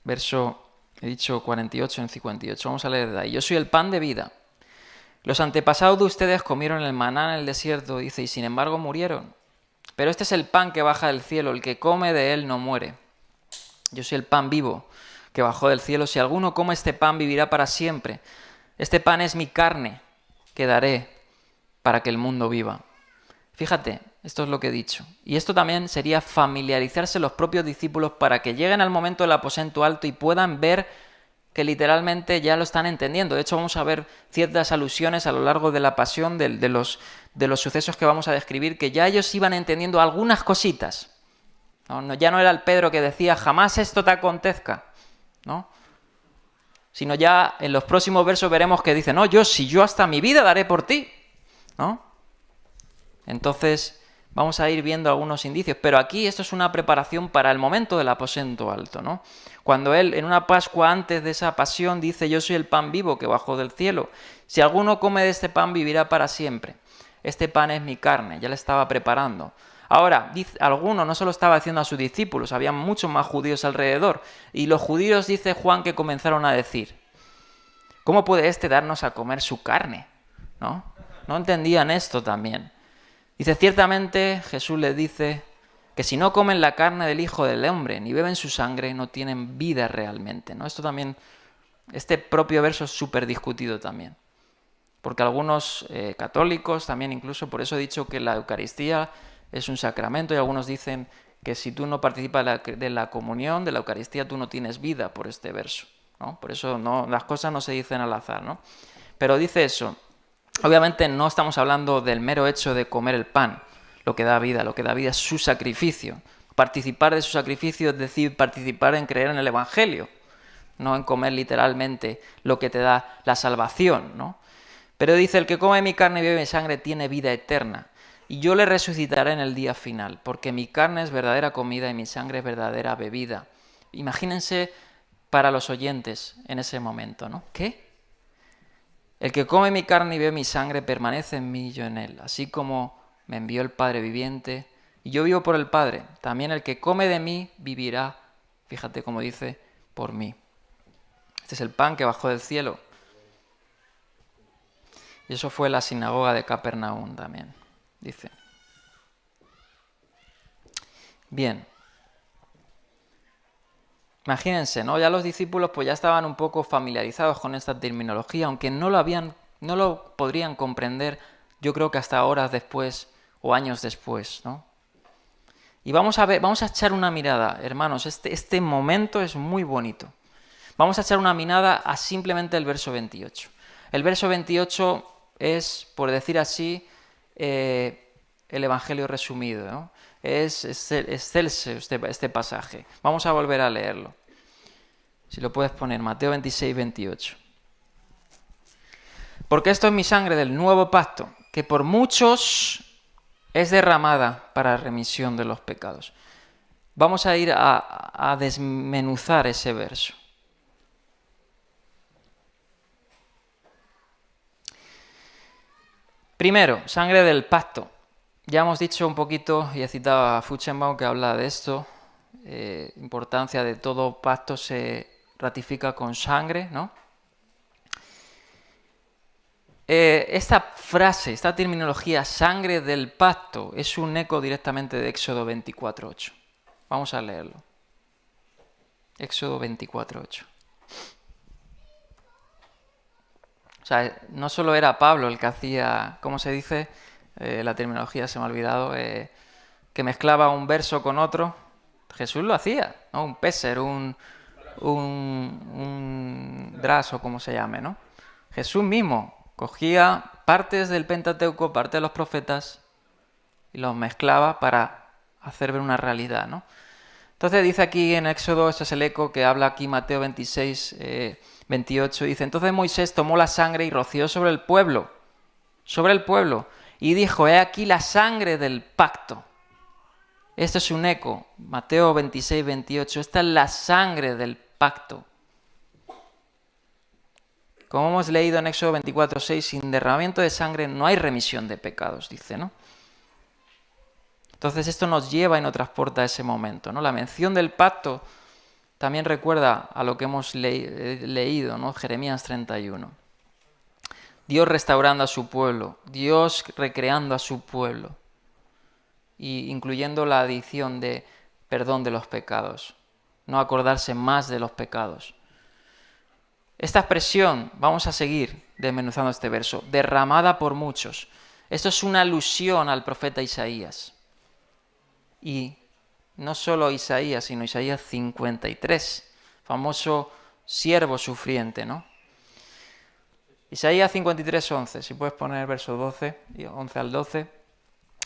Verso, he dicho 48 en 58. Vamos a leer de ahí. Yo soy el pan de vida. Los antepasados de ustedes comieron el maná en el desierto, dice, y sin embargo murieron. Pero este es el pan que baja del cielo, el que come de él no muere. Yo soy el pan vivo que bajó del cielo. Si alguno come este pan, vivirá para siempre. Este pan es mi carne que daré para que el mundo viva. Fíjate, esto es lo que he dicho. Y esto también sería familiarizarse los propios discípulos para que lleguen al momento del aposento alto y puedan ver que literalmente ya lo están entendiendo. De hecho, vamos a ver ciertas alusiones a lo largo de la pasión, de los sucesos que vamos a describir, que ya ellos iban entendiendo algunas cositas. ¿No? Ya no era el Pedro que decía, jamás esto te acontezca, ¿no? Sino ya en los próximos versos veremos que dice, no, yo hasta mi vida daré por ti, ¿no? Entonces vamos a ir viendo algunos indicios, pero aquí esto es una preparación para el momento del aposento alto, ¿no? Cuando él, en una Pascua antes de esa pasión, dice, yo soy el pan vivo que bajó del cielo. Si alguno come de este pan, vivirá para siempre. Este pan es mi carne, ya le estaba preparando. Ahora, alguno no solo estaba haciendo a sus discípulos, había muchos más judíos alrededor. Y los judíos, dice Juan, que comenzaron a decir, ¿cómo puede este darnos a comer su carne? ¿no? No entendían esto también. Dice, ciertamente Jesús les dice que si no comen la carne del Hijo del Hombre ni beben su sangre, no tienen vida realmente, ¿no? Esto también, este propio verso es súper discutido también. Porque algunos católicos también incluso, por eso he dicho que la Eucaristía es un sacramento, y algunos dicen que si tú no participas de la comunión, de la Eucaristía, tú no tienes vida por este verso, ¿no? Por eso no, las cosas no se dicen al azar, ¿no? Pero dice eso. Obviamente no estamos hablando del mero hecho de comer el pan, lo que da vida es su sacrificio. Participar de su sacrificio es decir, participar en creer en el Evangelio, no en comer literalmente lo que te da la salvación, ¿no? Pero dice, el que come mi carne y bebe mi sangre tiene vida eterna, y yo le resucitaré en el día final, porque mi carne es verdadera comida y mi sangre es verdadera bebida. Imagínense para los oyentes en ese momento, ¿no? ¿Qué? El que come mi carne y bebe mi sangre permanece en mí y yo en él, así como me envió el Padre viviente, y yo vivo por el Padre. También el que come de mí vivirá, fíjate cómo dice, por mí. Este es el pan que bajó del cielo. Y eso fue la sinagoga de Capernaum también, dice. Bien. Imagínense, ¿no? Ya los discípulos pues ya estaban un poco familiarizados con esta terminología, aunque no lo podrían comprender, yo creo que hasta horas después o años después, ¿no? Y vamos a echar una mirada, hermanos, este momento es muy bonito. Vamos a echar una mirada a simplemente el verso 28. El verso 28 es, por decir así, el Evangelio resumido, ¿no? Es excelso este pasaje. Vamos a volver a leerlo. Si lo puedes poner, Mateo 26, 28. Porque esto es mi sangre del nuevo pacto, que por muchos es derramada para remisión de los pecados. Vamos a ir a desmenuzar ese verso. Primero, sangre del pacto. Ya hemos dicho un poquito, y he citado a Feuchenbaum que habla de esto, importancia de todo pacto se ratifica con sangre, ¿no? Esta frase, esta terminología, sangre del pacto, es un eco directamente de Éxodo 24:8. Vamos a leerlo. Éxodo 24:8. O sea, no solo era Pablo el que hacía, ¿cómo se dice? La terminología se me ha olvidado, que mezclaba un verso con otro. Jesús lo hacía, ¿no? Un péser, un draso, como se llame, ¿no? Jesús mismo cogía partes del Pentateuco, partes de los profetas, y los mezclaba para hacer ver una realidad, ¿no? Entonces dice aquí en Éxodo, este es el eco que habla aquí Mateo 26, 28, dice, entonces Moisés tomó la sangre y roció sobre el pueblo, y dijo, he aquí la sangre del pacto. Este es un eco, Mateo 26, 28, esta es la sangre del pacto. Como hemos leído en Éxodo 24, 6, sin derramamiento de sangre no hay remisión de pecados, dice, ¿no? Entonces esto nos lleva y nos transporta a ese momento, ¿no? La mención del pacto también recuerda a lo que hemos leído, ¿no? Jeremías 31. Dios restaurando a su pueblo, Dios recreando a su pueblo, y incluyendo la adición de perdón de los pecados, no acordarse más de los pecados. Esta expresión, vamos a seguir desmenuzando este verso, derramada por muchos. Esto es una alusión al profeta Isaías. Y no solo Isaías, sino Isaías 53, famoso siervo sufriente, ¿no? Isaías 53, 11, si puedes poner el verso 12, 11 al 12,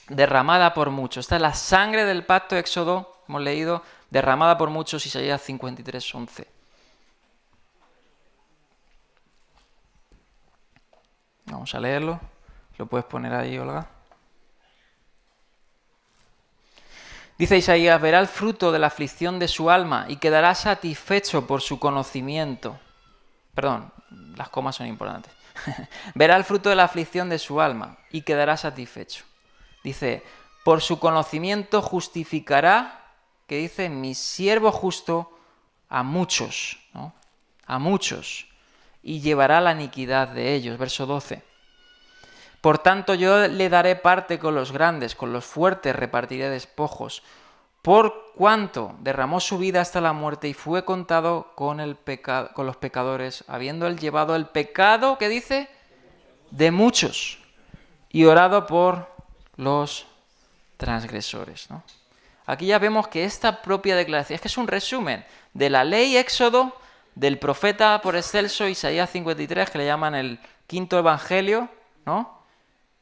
derramada por muchos. Esta es la sangre del pacto, Éxodo, hemos leído, derramada por muchos, Isaías 53, 11. Vamos a leerlo, lo puedes poner ahí, Olga. Dice Isaías, verá el fruto de la aflicción de su alma y quedará satisfecho por su conocimiento. Perdón, las comas son importantes. Verá el fruto de la aflicción de su alma y quedará satisfecho. Dice, por su conocimiento justificará, que dice, mi siervo justo a muchos, ¿no? A muchos, y llevará la iniquidad de ellos. Verso 12. Por tanto, yo le daré parte con los grandes, con los fuertes repartiré despojos. Por cuanto derramó su vida hasta la muerte y fue contado con los pecadores, habiendo él llevado el pecado, ¿qué dice? De muchos, y orado por los transgresores, ¿no? Aquí ya vemos que esta propia declaración, es que es un resumen de la ley Éxodo, del profeta por excelso Isaías 53, que le llaman el quinto evangelio, ¿no?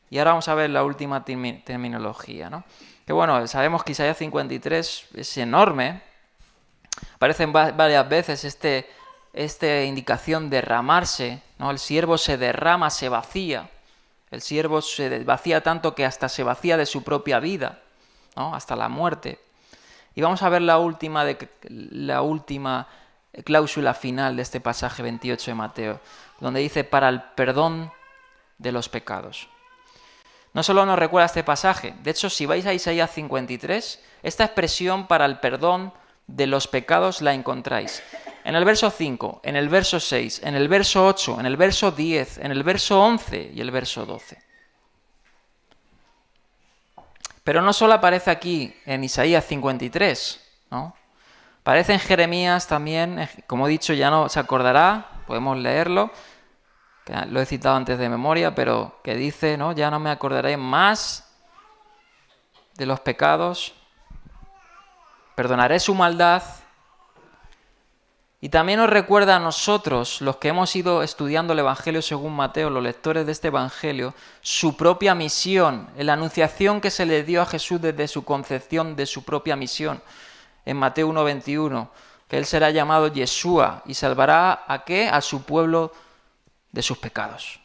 Y ahora vamos a ver la última terminología, ¿no? Que bueno, sabemos que Isaías 53 es enorme. Aparece varias veces esta indicación de derramarse, ¿no? El siervo se derrama, se vacía. El siervo se vacía tanto que hasta se vacía de su propia vida, ¿no? Hasta la muerte. Y vamos a ver la última cláusula final de este pasaje 28 de Mateo, donde dice para el perdón de los pecados. No solo nos recuerda este pasaje, de hecho, si vais a Isaías 53, esta expresión para el perdón de los pecados la encontráis en el verso 5, en el verso 6, en el verso 8, en el verso 10, en el verso 11 y el verso 12. Pero no solo aparece aquí en Isaías 53, ¿no? Aparece en Jeremías también, como he dicho, ya no se acordará, podemos leerlo, que lo he citado antes de memoria, pero que dice, ¿no? Ya no me acordaré más de los pecados, perdonaré su maldad. Y también nos recuerda a nosotros, los que hemos ido estudiando el Evangelio según Mateo, los lectores de este Evangelio, su propia misión, la anunciación que se le dio a Jesús desde su concepción de su propia misión, en Mateo 1:21, que él será llamado Yeshua y salvará ¿a qué? A su pueblo de sus pecados.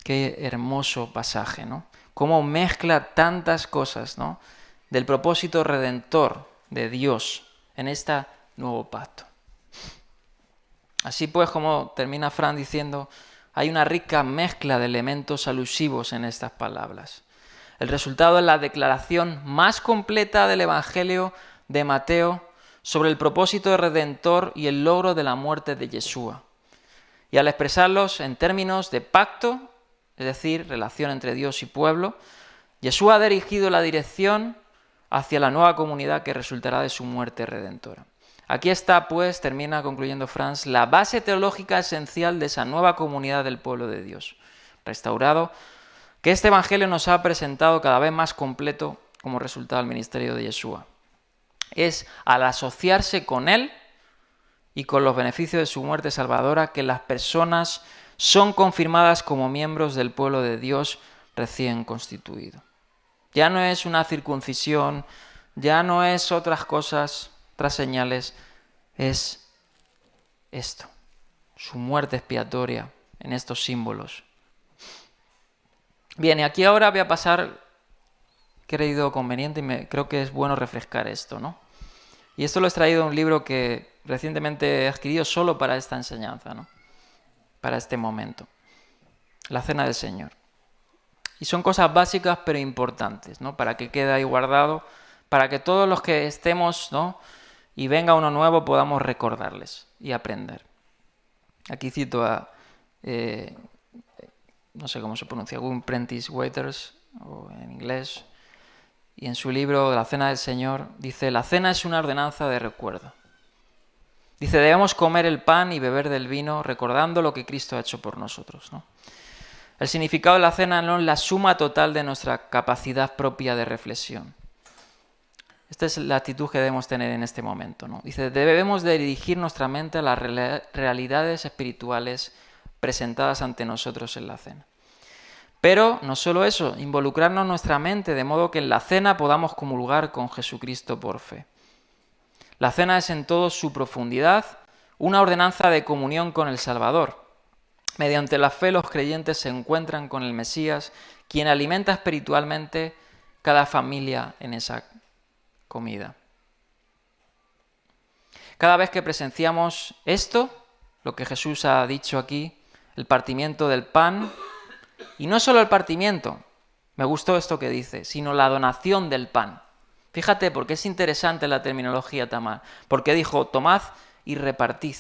Qué hermoso pasaje, ¿no? Cómo mezcla tantas cosas, ¿no? Del propósito redentor de Dios en este nuevo pacto. Así pues, como termina Fran diciendo, hay una rica mezcla de elementos alusivos en estas palabras. El resultado es la declaración más completa del Evangelio de Mateo sobre el propósito redentor y el logro de la muerte de Yeshua. Y al expresarlos en términos de pacto, es decir, relación entre Dios y pueblo, Yeshua ha dirigido la dirección hacia la nueva comunidad que resultará de su muerte redentora. Aquí está, pues, termina concluyendo Franz, la base teológica esencial de esa nueva comunidad del pueblo de Dios, restaurado, que este Evangelio nos ha presentado cada vez más completo como resultado del ministerio de Yeshua. Es al asociarse con Él y con los beneficios de su muerte salvadora que las personas son confirmadas como miembros del pueblo de Dios recién constituido. Ya no es una circuncisión, ya no es otras cosas, otras señales, es esto, su muerte expiatoria en estos símbolos. Bien, y aquí ahora voy a pasar, que he creído conveniente y creo que es bueno refrescar esto, ¿no? Y esto lo he extraído de un libro que recientemente he adquirido solo para esta enseñanza, ¿no? Para este momento. La Cena del Señor. Y son cosas básicas pero importantes, ¿no? Para que quede ahí guardado, para que todos los que estemos, ¿no? Y venga uno nuevo podamos recordarles y aprender. Aquí cito a, no sé cómo se pronuncia, Wm. Prentice Waters, o en inglés, y en su libro La Cena del Señor dice: la cena es una ordenanza de recuerdo. Dice, debemos comer el pan y beber del vino recordando lo que Cristo ha hecho por nosotros, ¿no? El significado de la cena no es la suma total de nuestra capacidad propia de reflexión. Esta es la actitud que debemos tener en este momento, ¿no? Dice, debemos de dirigir nuestra mente a las realidades espirituales presentadas ante nosotros en la cena. Pero no solo eso, involucrarnos nuestra mente de modo que en la cena podamos comulgar con Jesucristo por fe. La cena es en toda su profundidad una ordenanza de comunión con el Salvador. Mediante la fe los creyentes se encuentran con el Mesías, quien alimenta espiritualmente cada familia en esa comida. Cada vez que presenciamos esto, lo que Jesús ha dicho aquí, el partimiento del pan, y no solo el partimiento, me gustó esto que dice, sino la donación del pan. Fíjate, porque es interesante la terminología tamar, porque dijo, tomad y repartid.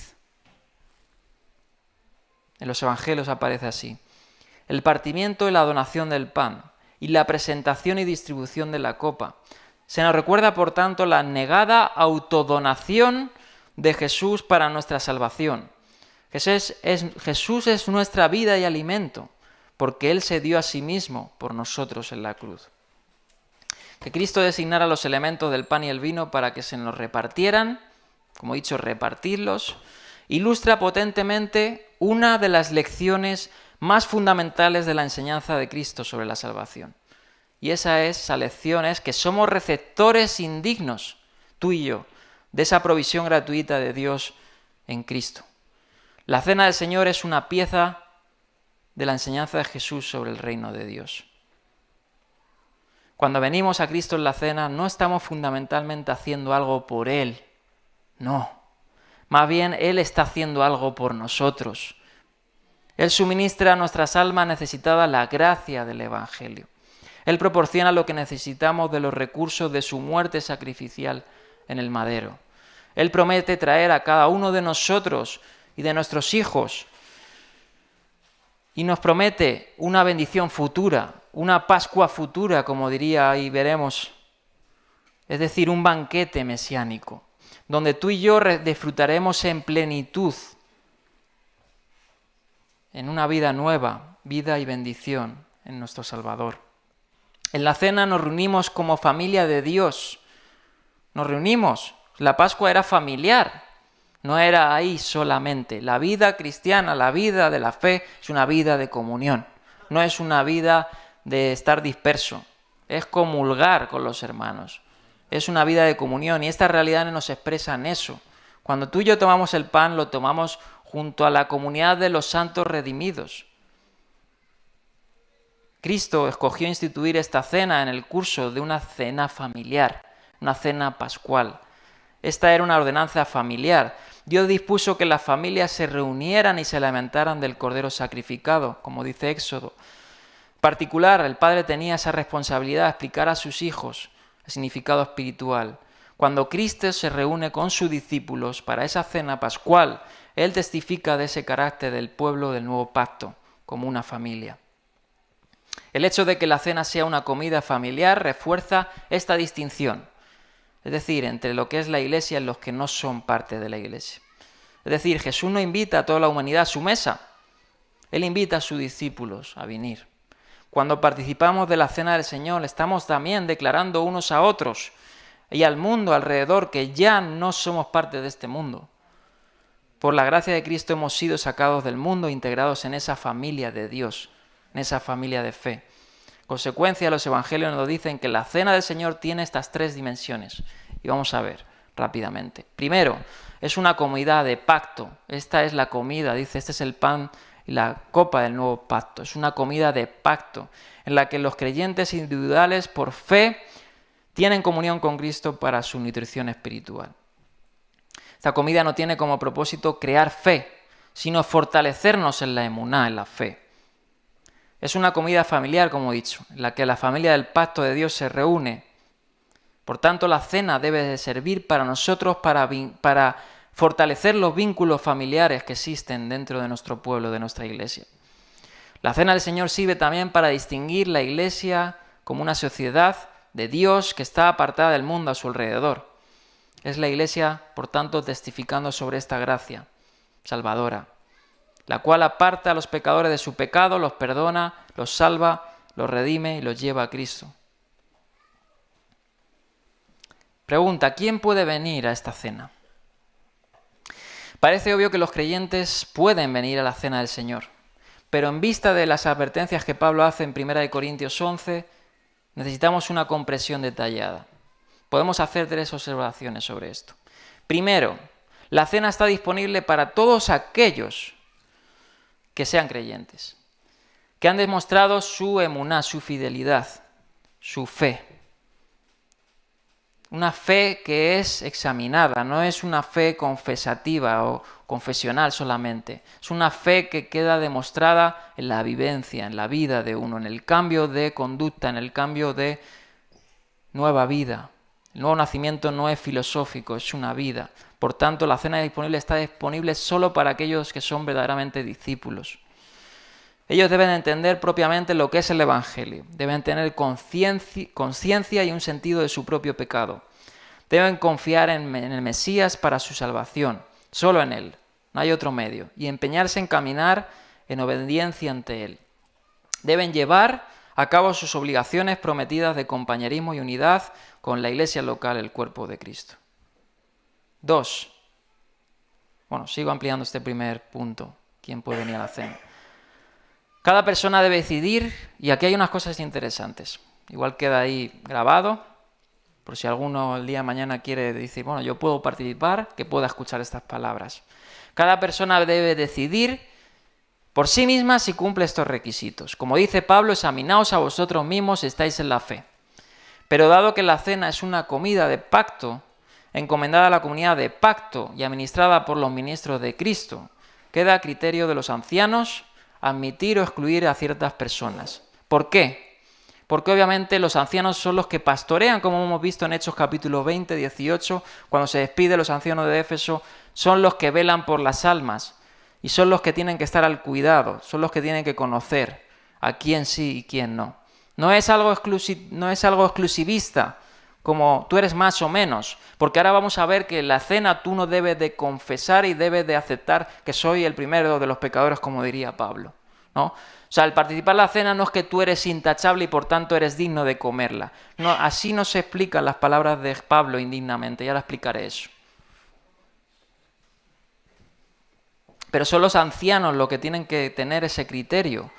En los evangelios aparece así. el partimiento y la donación del pan, y la presentación y distribución de la copa. Se nos recuerda, por tanto, la negada autodonación de Jesús para nuestra salvación. Jesús es nuestra vida y alimento, porque Él se dio a sí mismo por nosotros en la cruz. Que Cristo designara los elementos del pan y el vino para que se nos repartieran, como he dicho, repartirlos, ilustra potentemente una de las lecciones más fundamentales de la enseñanza de Cristo sobre la salvación. Y esa lección es que somos receptores indignos, tú y yo, de esa provisión gratuita de Dios en Cristo. La cena del Señor es una pieza de la enseñanza de Jesús sobre el reino de Dios. Cuando venimos a Cristo en la cena, no estamos fundamentalmente haciendo algo por Él, no. Más bien, Él está haciendo algo por nosotros. Él suministra a nuestras almas necesitadas la gracia del Evangelio. Él proporciona lo que necesitamos de los recursos de su muerte sacrificial en el madero. Él promete traer a cada uno de nosotros y de nuestros hijos y nos promete una bendición futura, una Pascua futura, como diría y veremos, es decir, un banquete mesiánico, donde tú y yo disfrutaremos en plenitud, en una vida nueva, vida y bendición en nuestro Salvador. En la cena nos reunimos como familia de Dios, nos reunimos. La Pascua era familiar, no era ahí solamente. La vida cristiana, la vida de la fe, es una vida de comunión, no es una vida de estar disperso, es comulgar con los hermanos, es una vida de comunión y esta realidad nos expresa en eso. Cuando tú y yo tomamos el pan, lo tomamos junto a la comunidad de los santos redimidos. Cristo escogió instituir esta cena en el curso de una cena familiar, una cena pascual. Esta era una ordenanza familiar. Dios dispuso que las familias se reunieran y se alimentaran del cordero sacrificado, como dice Éxodo. En particular, el padre tenía esa responsabilidad de explicar a sus hijos el significado espiritual. Cuando Cristo se reúne con sus discípulos para esa cena pascual, Él testifica de ese carácter del pueblo del nuevo pacto, como una familia. El hecho de que la cena sea una comida familiar refuerza esta distinción, es decir, entre lo que es la Iglesia y los que no son parte de la Iglesia. Es decir, Jesús no invita a toda la humanidad a su mesa, Él invita a sus discípulos a venir. Cuando participamos de la cena del Señor, estamos también declarando unos a otros y al mundo alrededor que ya no somos parte de este mundo. Por la gracia de Cristo hemos sido sacados del mundo e integrados en esa familia de Dios, en esa familia de fe. En consecuencia, los evangelios nos dicen que la cena del Señor tiene estas tres dimensiones. Y vamos a ver rápidamente. Primero, es una comida de pacto. Esta es la comida, dice, este es el pan y la copa del nuevo pacto. Es una comida de pacto en la que los creyentes individuales por fe tienen comunión con Cristo para su nutrición espiritual. Esta comida no tiene como propósito crear fe, sino fortalecernos en la emuná, en la fe. Es una comida familiar, como he dicho, en la que la familia del pacto de Dios se reúne. Por tanto, la cena debe de servir para nosotros para fortalecer los vínculos familiares que existen dentro de nuestro pueblo, de nuestra iglesia. La cena del Señor sirve también para distinguir la iglesia como una sociedad de Dios que está apartada del mundo a su alrededor. Es la iglesia, por tanto, testificando sobre esta gracia salvadora, la cual aparta a los pecadores de su pecado, los perdona, los salva, los redime y los lleva a Cristo. Pregunta, ¿quién puede venir a esta cena? Parece obvio que los creyentes pueden venir a la cena del Señor, pero en vista de las advertencias que Pablo hace en 1 Corintios 11, necesitamos una comprensión detallada. Podemos hacer 3 observaciones sobre esto. Primero, la cena está disponible para todos aquellos que sean creyentes, que han demostrado su emuná, su fidelidad, su fe. Una fe que es examinada, no es una fe confesativa o confesional solamente. Es una fe que queda demostrada en la vivencia, en la vida de uno, en el cambio de conducta, en el cambio de nueva vida. El nuevo nacimiento no es filosófico, es una vida. Por tanto, la cena disponible está disponible solo para aquellos que son verdaderamente discípulos. Ellos deben entender propiamente lo que es el Evangelio. Deben tener conciencia y un sentido de su propio pecado. Deben confiar en el Mesías para su salvación, solo en Él, no hay otro medio, y empeñarse en caminar en obediencia ante Él. Deben llevar a cabo sus obligaciones prometidas de compañerismo y unidad con la iglesia local, el cuerpo de Cristo. 2. Bueno, sigo ampliando este primer punto. ¿Quién puede venir a la cena? Cada persona debe decidir, y aquí hay unas cosas interesantes. Igual queda ahí grabado, por si alguno el día de mañana quiere decir, bueno, yo puedo participar, que pueda escuchar estas palabras. Cada persona debe decidir por sí misma si cumple estos requisitos. Como dice Pablo, examinaos a vosotros mismos si estáis en la fe. Pero dado que la cena es una comida de pacto, encomendada a la comunidad de pacto y administrada por los ministros de Cristo, queda a criterio de los ancianos admitir o excluir a ciertas personas. ¿Por qué? Porque obviamente los ancianos son los que pastorean, como hemos visto en Hechos capítulo 20, 18, cuando se despide los ancianos de Éfeso, son los que velan por las almas y son los que tienen que estar al cuidado, son los que tienen que conocer a quién sí y quién no. No es algo exclusivista, como tú eres más o menos, porque ahora vamos a ver que en la cena tú no debes de confesar y debes de aceptar que soy el primero de los pecadores, como diría Pablo, ¿no? O sea, al participar en la cena no es que tú eres intachable y por tanto eres digno de comerla. No, así no se explican las palabras de Pablo indignamente, ya le explicaré eso. Pero son los ancianos los que tienen que tener ese criterio,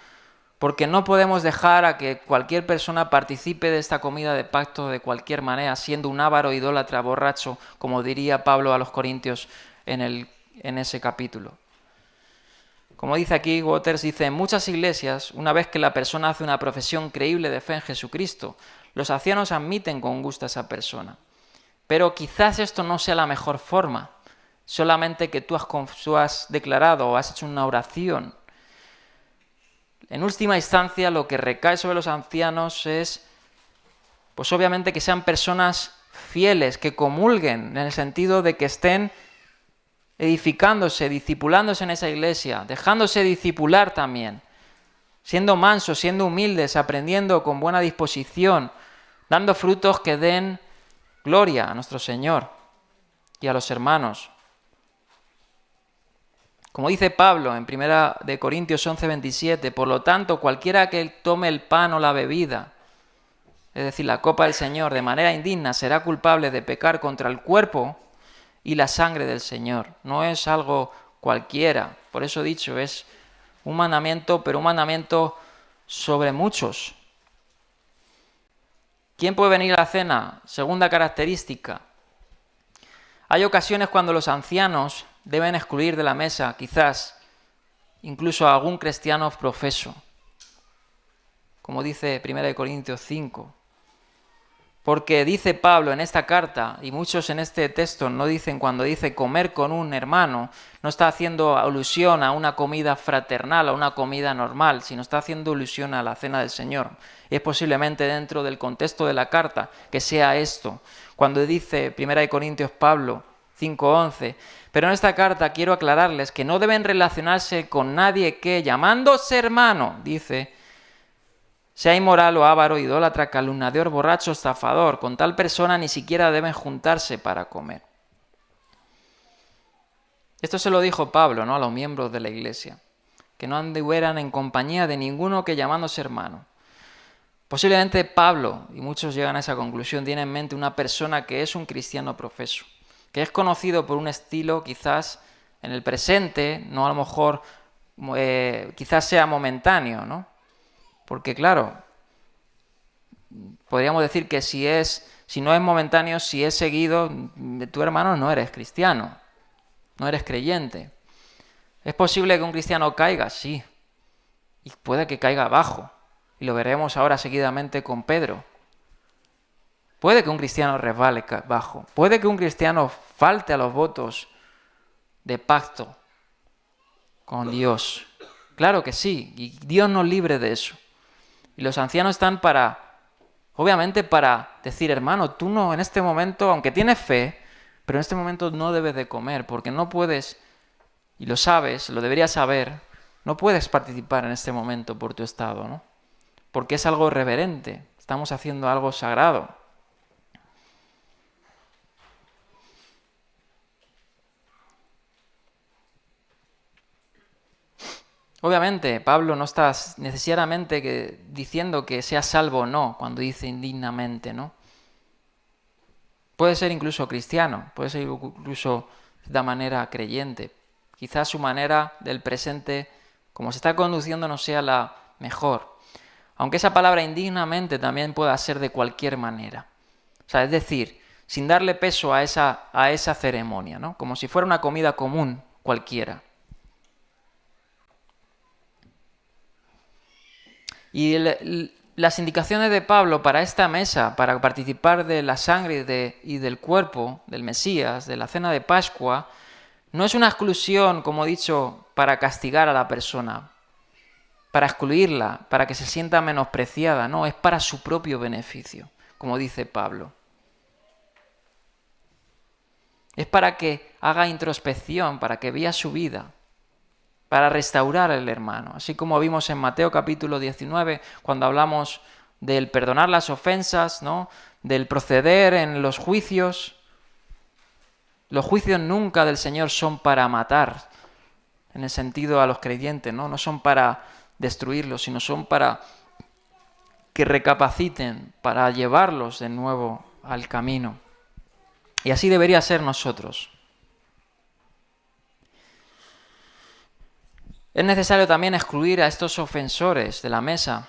porque no podemos dejar a que cualquier persona participe de esta comida de pacto de cualquier manera, siendo un avaro, idólatra, borracho, como diría Pablo a los Corintios en ese capítulo. Como dice aquí Waters, dice, en muchas iglesias, una vez que la persona hace una profesión creíble de fe en Jesucristo, los ancianos admiten con gusto a esa persona. Pero quizás esto no sea la mejor forma, solamente que tú has declarado o has hecho una oración. En última instancia, lo que recae sobre los ancianos es, pues obviamente que sean personas fieles, que comulguen, en el sentido de que estén edificándose, discipulándose en esa iglesia, dejándose discipular también, siendo mansos, siendo humildes, aprendiendo con buena disposición, dando frutos que den gloria a nuestro Señor y a los hermanos. Como dice Pablo en 1 Corintios 11:27, por lo tanto, cualquiera que tome el pan o la bebida, es decir, la copa del Señor, de manera indigna, será culpable de pecar contra el cuerpo y la sangre del Señor. No es algo cualquiera. Por eso he dicho, es un mandamiento, pero un mandamiento sobre muchos. ¿Quién puede venir a la cena? Segunda característica. Hay ocasiones cuando los ancianos deben excluir de la mesa, quizás, incluso a algún cristiano profeso. Como dice 1 Corintios 5. Porque dice Pablo en esta carta, y muchos en este texto no dicen, cuando dice comer con un hermano, no está haciendo alusión a una comida fraternal, a una comida normal, sino está haciendo alusión a la cena del Señor. Y es posiblemente dentro del contexto de la carta que sea esto. Cuando dice 1 Corintios Pablo 5:11, pero en esta carta quiero aclararles que no deben relacionarse con nadie que, llamándose hermano, dice, sea inmoral o avaro, idólatra, calumniador, borracho, estafador. Con tal persona ni siquiera deben juntarse para comer. Esto se lo dijo Pablo, ¿no?, a los miembros de la iglesia, que no anduvieran en compañía de ninguno que llamándose hermano. Posiblemente Pablo, y muchos llegan a esa conclusión, tiene en mente una persona que es un cristiano profeso, que es conocido por un estilo quizás en el presente, no a lo mejor, quizás sea momentáneo, ¿no? Porque claro, podríamos decir que si no es momentáneo, si es seguido, tu hermano no eres cristiano, no eres creyente. ¿Es posible que un cristiano caiga? Sí. Y puede que caiga abajo. Y lo veremos ahora seguidamente con Pedro. Puede que un cristiano resbale bajo. Puede que un cristiano falte a los votos de pacto con Dios. Claro que sí. Y Dios nos libre de eso. Y los ancianos están obviamente para decir, hermano, tú no, en este momento, aunque tienes fe, pero en este momento no debes de comer, porque no puedes, y lo sabes, lo deberías saber, no puedes participar en este momento por tu estado, ¿no? Porque es algo reverente, estamos haciendo algo sagrado. Obviamente, Pablo no está necesariamente diciendo que sea salvo o no, cuando dice indignamente, ¿no? Puede ser incluso cristiano, puede ser incluso de manera creyente. Quizás su manera del presente, como se está conduciendo, no sea la mejor. Aunque esa palabra indignamente también pueda ser de cualquier manera. O sea, es decir, sin darle peso a esa ceremonia, ¿no? Como si fuera una comida común cualquiera. Y las indicaciones de Pablo para esta mesa, para participar de la sangre y del cuerpo del Mesías, de la cena de Pascua, no es una exclusión, como he dicho, para castigar a la persona, para excluirla, para que se sienta menospreciada, no, es para su propio beneficio, como dice Pablo. Es para que haga introspección, para que vea su vida, para restaurar al hermano. Así como vimos en Mateo capítulo 19, cuando hablamos del perdonar las ofensas, ¿no? Del proceder en los juicios. Los juicios nunca del Señor son para matar, en el sentido a los creyentes, ¿no? No son para destruirlos, sino son para que recapaciten, para llevarlos de nuevo al camino. Y así debería ser nosotros. Es necesario también excluir a estos ofensores de la mesa.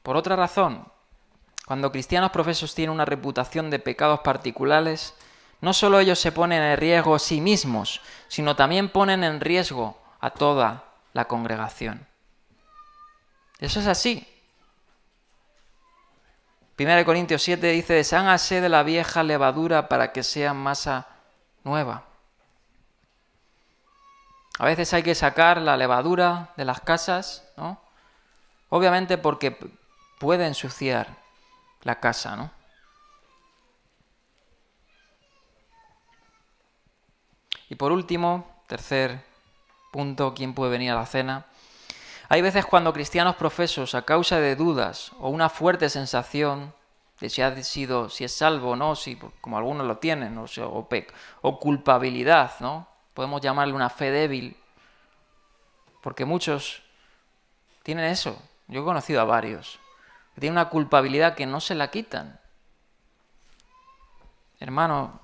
Por otra razón, cuando cristianos profesos tienen una reputación de pecados particulares, no solo ellos se ponen en riesgo a sí mismos, sino también ponen en riesgo a toda la congregación. Eso es así. 1 Corintios 7 dice, deshágase de la vieja levadura para que sea masa nueva. A veces hay que sacar la levadura de las casas, ¿no? Obviamente porque puede ensuciar la casa, ¿no? Y por último, tercer punto, ¿quién puede venir a la cena? Hay veces cuando cristianos profesos, a causa de dudas o una fuerte sensación de si es salvo o no, si, como algunos lo tienen, ¿no? O culpabilidad, ¿no? Podemos llamarle una fe débil, porque muchos tienen eso. Yo he conocido a varios que tienen una culpabilidad que no se la quitan. Hermano,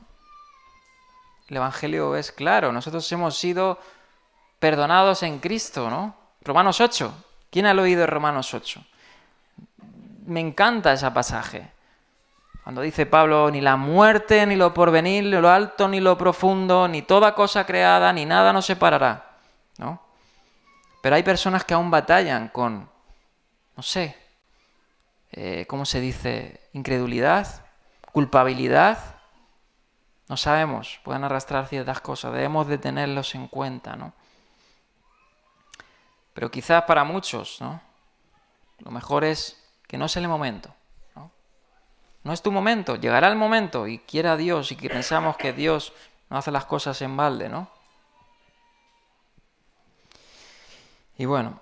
el Evangelio es claro, nosotros hemos sido perdonados en Cristo, ¿no? Romanos 8. ¿Quién ha oído Romanos 8? Me encanta ese pasaje. Cuando dice Pablo, ni la muerte, ni lo porvenir, ni lo alto, ni lo profundo, ni toda cosa creada, ni nada nos separará, ¿no? Pero hay personas que aún batallan con, no sé, ¿cómo se dice? Incredulidad, culpabilidad. No sabemos, pueden arrastrar ciertas cosas, debemos de tenerlos en cuenta, ¿no? Pero quizás para muchos, ¿no? Lo mejor es que no es el momento, ¿no? No es tu momento, llegará el momento y quiera Dios y que pensamos que Dios no hace las cosas en balde, ¿no? Y bueno,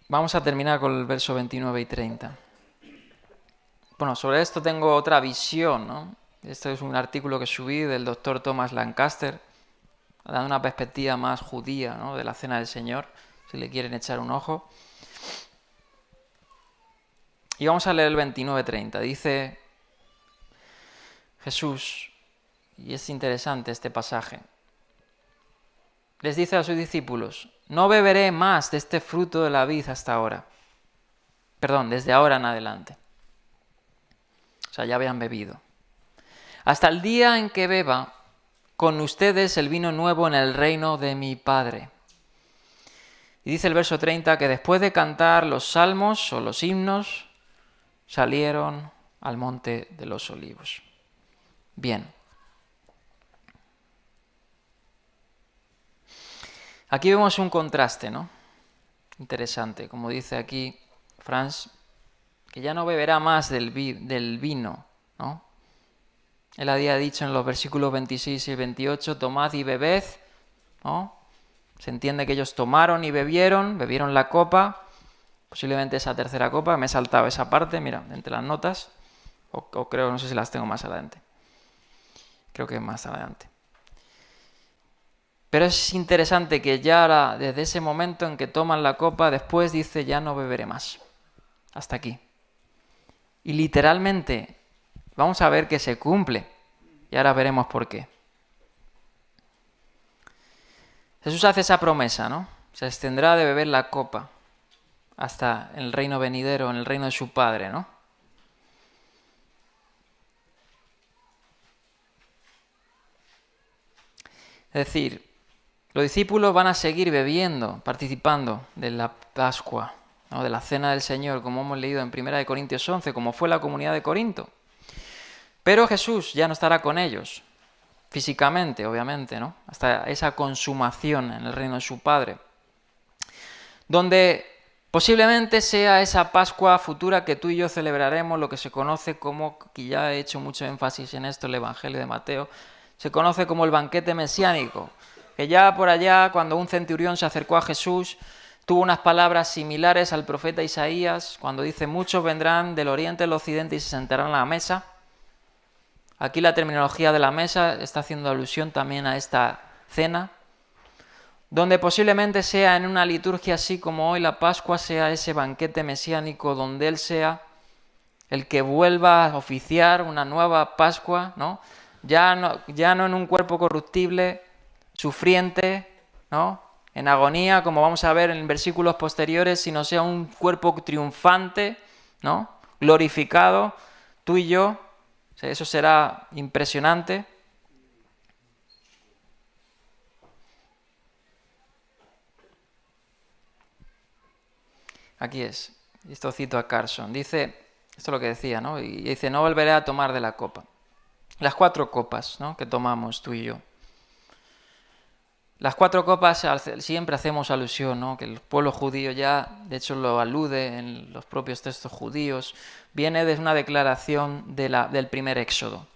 vamos a terminar con el verso 29 y 30. Bueno, sobre esto tengo otra visión, ¿no? Este es un artículo que subí del doctor Thomas Lancaster, dando una perspectiva más judía, ¿no? De la Cena del Señor, si le quieren echar un ojo. Y vamos a leer el 29-30. Dice Jesús, y es interesante este pasaje, les dice a sus discípulos, no beberé más de este fruto de la vid hasta ahora. Perdón, desde ahora en adelante. O sea, ya habían bebido. Hasta el día en que beba con ustedes el vino nuevo en el reino de mi Padre. Y dice el verso 30 que después de cantar los salmos o los himnos, salieron al monte de los olivos. Bien. Aquí vemos un contraste, ¿no? Interesante, como dice aquí Franz, que ya no beberá más del vino, ¿no? Él había dicho en los versículos 26 y 28, tomad y bebed ¿no? Se entiende que ellos tomaron y bebieron la copa, posiblemente esa tercera copa. Me he saltado esa parte, mira, entre las notas, o creo, no sé si las tengo más adelante. Creo que más adelante. Pero es interesante que ya ahora, desde ese momento en que toman la copa, después dice, ya no beberé más. Hasta aquí. Y literalmente, vamos a ver que se cumple. Y ahora veremos por qué. Jesús hace esa promesa, ¿no? Se abstendrá de beber la copa hasta el reino venidero, en el reino de su Padre, ¿no? Es decir, los discípulos van a seguir bebiendo, participando de la Pascua, ¿no? De la Cena del Señor, como hemos leído en 1 Corintios 11, como fue la comunidad de Corinto. Pero Jesús ya no estará con ellos, físicamente, obviamente, ¿no? Hasta esa consumación en el reino de su Padre, donde posiblemente sea esa Pascua futura que tú y yo celebraremos, lo que se conoce como, que ya he hecho mucho énfasis en esto, el Evangelio de Mateo, se conoce como el banquete mesiánico, que ya por allá, cuando un centurión se acercó a Jesús, tuvo unas palabras similares al profeta Isaías, cuando dice, muchos vendrán del oriente al occidente y se sentarán a la mesa. Aquí la terminología de la mesa está haciendo alusión también a esta cena, donde posiblemente sea en una liturgia así como hoy la Pascua, sea ese banquete mesiánico donde Él sea el que vuelva a oficiar una nueva Pascua, ¿no? Ya no en un cuerpo corruptible, sufriente, ¿no? En agonía, como vamos a ver en versículos posteriores, sino sea un cuerpo triunfante, ¿no? Glorificado, tú y yo, o sea, eso será impresionante. Aquí es, esto cito a Carson, dice, esto es lo que decía, ¿no? Y dice, no volveré a tomar de la copa. Las 4 copas, ¿no? Que tomamos tú y yo. Las 4 copas siempre hacemos alusión, ¿no? Que el pueblo judío ya, de hecho lo alude en los propios textos judíos, viene de una declaración del primer Éxodo.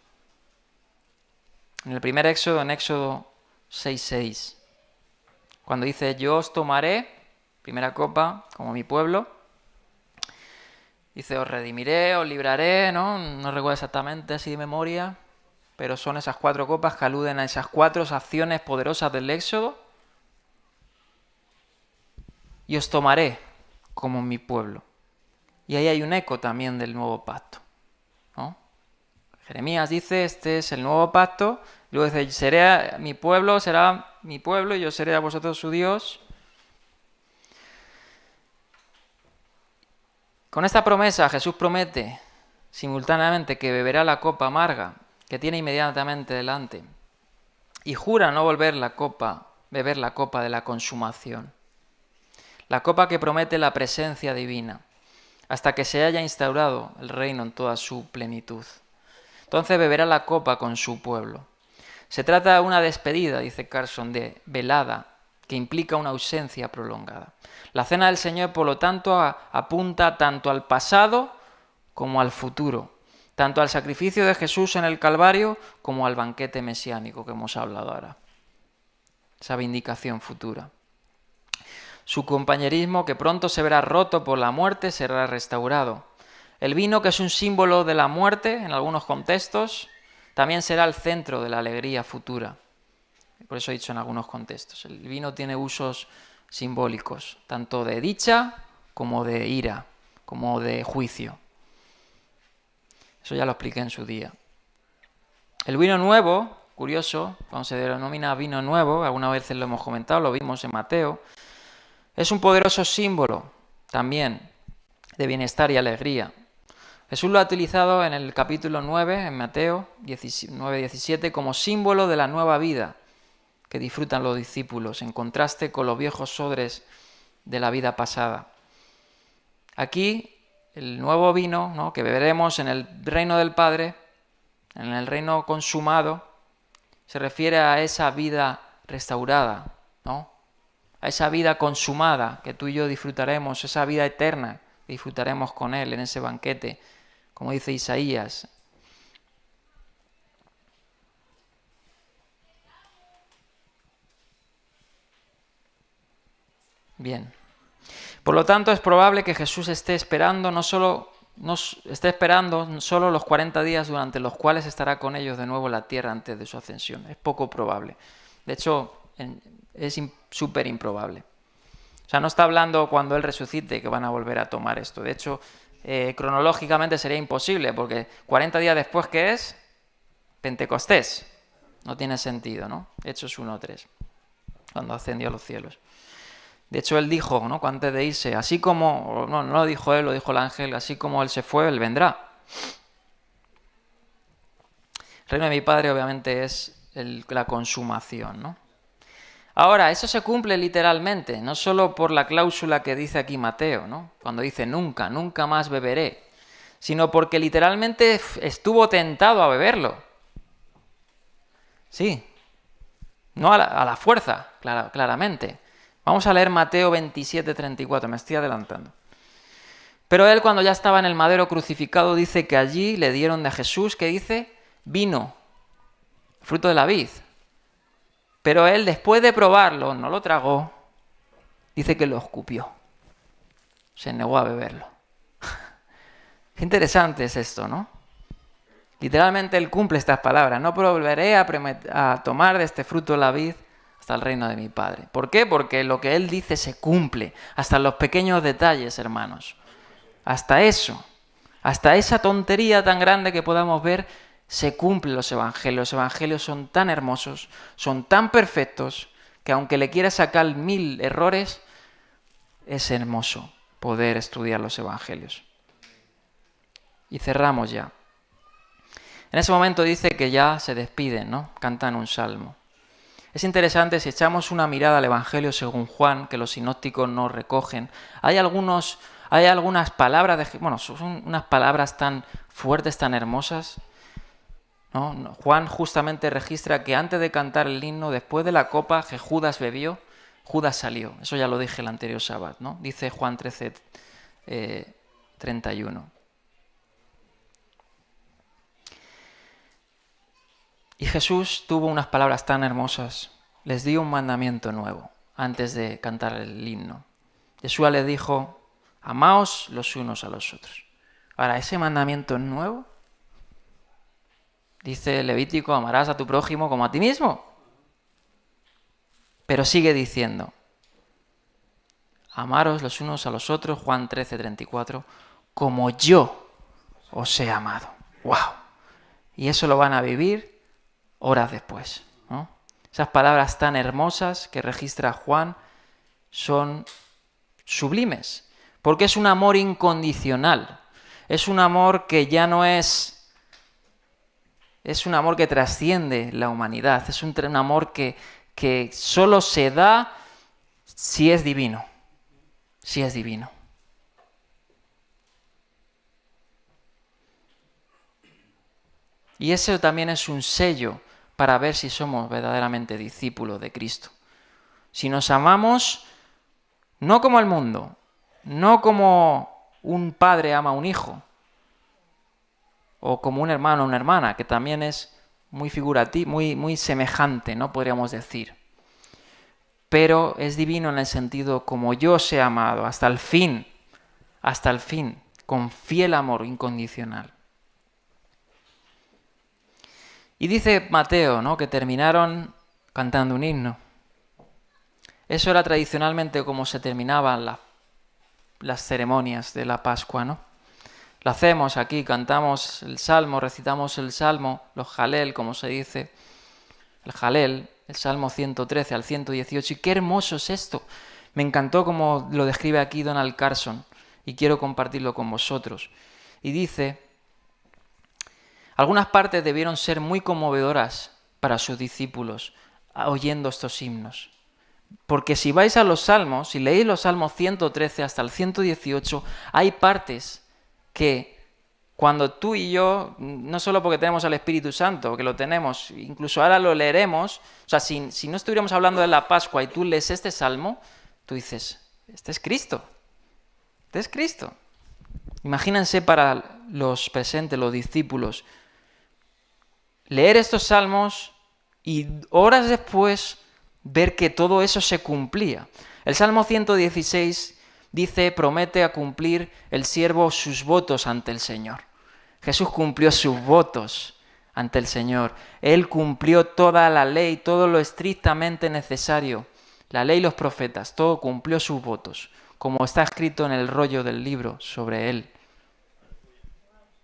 En el primer Éxodo, en Éxodo 6:6, cuando dice, yo os tomaré, primera copa, como mi pueblo, dice, os redimiré, os libraré, ¿no? No recuerdo exactamente así de memoria, pero son esas 4 copas que aluden a esas 4 acciones poderosas del Éxodo. Y os tomaré como mi pueblo. Y ahí hay un eco también del nuevo pacto, ¿no? Jeremías dice, este es el nuevo pacto. Luego dice, será mi pueblo y yo seré a vosotros su Dios. Con esta promesa Jesús promete simultáneamente que beberá la copa amarga que tiene inmediatamente delante y jura no beber la copa de la consumación, la copa que promete la presencia divina, hasta que se haya instaurado el reino en toda su plenitud. Entonces beberá la copa con su pueblo. Se trata de una despedida, dice Carson, de velada, que implica una ausencia prolongada. La cena del Señor, por lo tanto, apunta tanto al pasado como al futuro, tanto al sacrificio de Jesús en el Calvario como al banquete mesiánico que hemos hablado ahora. Esa vindicación futura. Su compañerismo, que pronto se verá roto por la muerte, será restaurado. El vino, que es un símbolo de la muerte en algunos contextos, también será el centro de la alegría futura. Por eso he dicho en algunos contextos. El vino tiene usos simbólicos, tanto de dicha como de ira, como de juicio. Eso ya lo expliqué en su día. El vino nuevo, curioso, cuando se denomina vino nuevo, algunas veces lo hemos comentado, lo vimos en Mateo, es un poderoso símbolo también de bienestar y alegría. Jesús lo ha utilizado en el capítulo 9, en Mateo 9:17, como símbolo de la nueva vida que disfrutan los discípulos, en contraste con los viejos odres de la vida pasada. Aquí, el nuevo vino, ¿no?, que beberemos en el reino del Padre, en el reino consumado, se refiere a esa vida restaurada, ¿no?, a esa vida consumada que tú y yo disfrutaremos, esa vida eterna que disfrutaremos con Él en ese banquete, como dice Isaías. Bien. Por lo tanto, es probable que Jesús esté esperando solo los 40 días durante los cuales estará con ellos de nuevo en la tierra antes de su ascensión. Es poco probable. De hecho, es súper improbable. O sea, no está hablando cuando Él resucite que van a volver a tomar esto. De hecho, cronológicamente sería imposible, porque 40 días después, ¿qué es? Pentecostés. No tiene sentido, ¿no? Hechos 1:3, cuando ascendió a los cielos. De hecho, Él dijo, ¿no?, antes de irse, así como, no lo dijo Él, lo dijo el ángel, así como Él se fue, Él vendrá. El reino de mi Padre obviamente es la consumación, ¿no? Ahora, eso se cumple literalmente, no solo por la cláusula que dice aquí Mateo, ¿no?, cuando dice nunca, nunca más beberé, sino porque literalmente estuvo tentado a beberlo. Sí, no a la fuerza, claramente. Vamos a leer Mateo 27:34, me estoy adelantando. Pero él, cuando ya estaba en el madero crucificado, dice que allí le dieron de Jesús, ¿qué dice? Vino, fruto de la vid. Pero él, después de probarlo, no lo tragó, dice que lo escupió. Se negó a beberlo. Qué interesante es esto, ¿no? Literalmente él cumple estas palabras. No volveré a tomar de este fruto de la vid hasta el reino de mi Padre. ¿Por qué? Porque lo que él dice se cumple. Hasta los pequeños detalles, hermanos. Hasta eso. Hasta esa tontería tan grande que podamos ver, se cumplen los evangelios. Los evangelios son tan hermosos, son tan perfectos, que aunque le quieras sacar 1000 errores, es hermoso poder estudiar los evangelios. Y cerramos ya. En ese momento dice que ya se despiden, ¿no? Cantan un salmo. Es interesante, si echamos una mirada al Evangelio según Juan, que los sinópticos no recogen, hay algunas palabras, son unas palabras tan fuertes, tan hermosas, ¿no? Juan justamente registra que antes de cantar el himno, después de la copa que Judas bebió, Judas salió. Eso ya lo dije el anterior sábado, ¿no? Dice Juan 13:31. Y Jesús tuvo unas palabras tan hermosas. Les dio un mandamiento nuevo antes de cantar el himno. Yeshua les dijo, amaos los unos a los otros. Ahora, ese mandamiento nuevo, dice Levítico, amarás a tu prójimo como a ti mismo. Pero sigue diciendo, amaros los unos a los otros, Juan 13:34, como yo os he amado. ¡Wow! Y eso lo van a vivir horas después, ¿no? Esas palabras tan hermosas que registra Juan son sublimes, porque es un amor incondicional, es un amor que ya no es un amor que trasciende la humanidad, es un amor que solo se da si es divino, Y eso también es un sello para ver si somos verdaderamente discípulos de Cristo. Si nos amamos, no como el mundo, no como un padre ama a un hijo, o como un hermano o una hermana, que también es muy figurativo, muy semejante, ¿no?, podríamos decir. Pero es divino en el sentido como yo os he amado, hasta el fin, con fiel amor incondicional. Y dice Mateo, ¿no?, que terminaron cantando un himno. Eso era tradicionalmente como se terminaban las ceremonias de la Pascua, ¿no? Lo hacemos aquí, cantamos el salmo, recitamos el salmo, los jalel, como se dice, el jalel, el salmo 113 al 118. Y qué hermoso es esto. Me encantó como lo describe aquí Donald Carson y quiero compartirlo con vosotros. Y dice, algunas partes debieron ser muy conmovedoras para sus discípulos oyendo estos himnos. Porque si vais a los salmos, si leéis los salmos 113 hasta el 118, hay partes que cuando tú y yo, no solo porque tenemos al Espíritu Santo, que lo tenemos, incluso ahora lo leeremos, o sea, si no estuviéramos hablando de la Pascua y tú lees este salmo, tú dices, este es Cristo. Imagínense para los presentes, los discípulos, leer estos salmos y horas después ver que todo eso se cumplía. El Salmo 116 dice, promete a cumplir el siervo sus votos ante el Señor. Jesús cumplió sus votos ante el Señor. Él cumplió toda la ley, todo lo estrictamente necesario. La ley y los profetas, todo cumplió sus votos, como está escrito en el rollo del libro sobre él.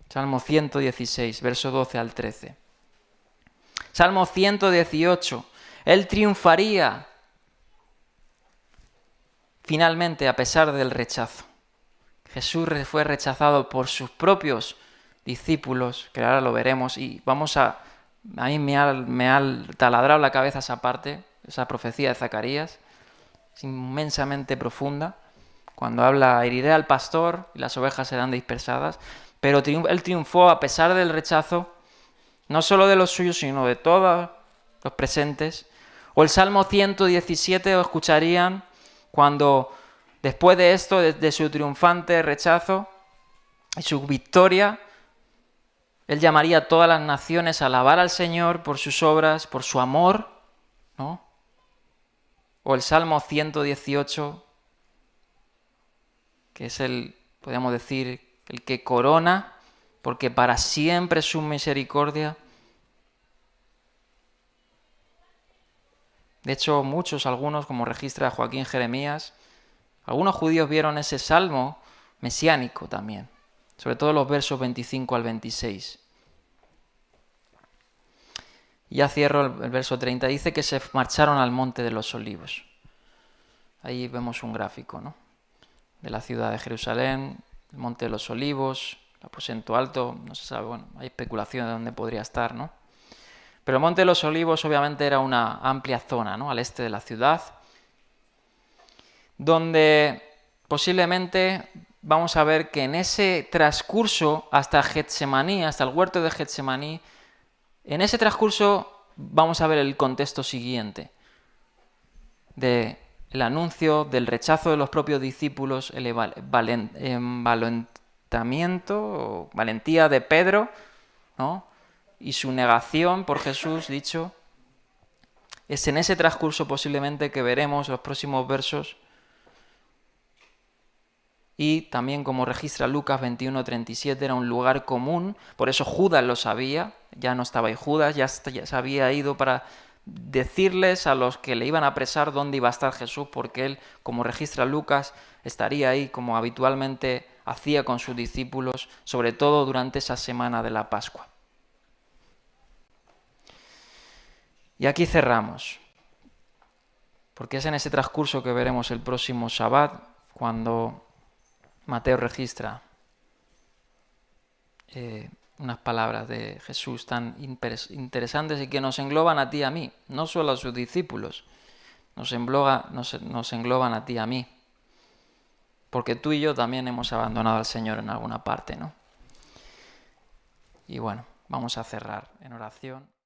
Salmo 116, verso 12 al 13. Salmo 118, Él triunfaría finalmente a pesar del rechazo. Jesús fue rechazado por sus propios discípulos, que ahora lo veremos, y a mí me ha taladrado la cabeza esa parte, esa profecía de Zacarías, es inmensamente profunda, cuando habla, heriré al pastor y las ovejas serán dispersadas, pero él triunfó a pesar del rechazo, no solo de los suyos, sino de todos los presentes. O el Salmo 117 lo escucharían cuando, después de esto, de su triunfante rechazo y su victoria, él llamaría a todas las naciones a alabar al Señor por sus obras, por su amor, ¿no? O el Salmo 118, que es podríamos decir, el que corona, porque para siempre es su misericordia. De hecho, algunos, como registra Joaquín Jeremías, algunos judíos vieron ese salmo mesiánico también, sobre todo los versos 25 al 26. Y ya cierro el verso 30, dice que se marcharon al monte de los olivos. Ahí vemos un gráfico, ¿no?, de la ciudad de Jerusalén, el monte de los olivos, el aposento alto, no se sabe, bueno, hay especulación de dónde podría estar, ¿no? Pero el monte de los olivos obviamente era una amplia zona, ¿no?, al este de la ciudad, donde posiblemente vamos a ver que en ese transcurso hasta Getsemaní, hasta el huerto de Getsemaní, en ese transcurso vamos a ver el contexto siguiente del anuncio del rechazo de los propios discípulos, el valentía de Pedro, ¿no?, y su negación por Jesús, dicho. Es en ese transcurso posiblemente que veremos los próximos versos. Y también, como registra Lucas 21:37, era un lugar común, por eso Judas lo sabía, ya no estaba ahí Judas, ya se había ido para decirles a los que le iban a apresar dónde iba a estar Jesús, porque él, como registra Lucas, estaría ahí como habitualmente hacía con sus discípulos, sobre todo durante esa semana de la Pascua. Y aquí cerramos, porque es en ese transcurso que veremos el próximo Shabbat, cuando Mateo registra unas palabras de Jesús tan interesantes y que nos engloban a ti y a mí, no solo a sus discípulos, nos engloban a ti y a mí, porque tú y yo también hemos abandonado al Señor en alguna parte, ¿no? Y bueno, vamos a cerrar en oración.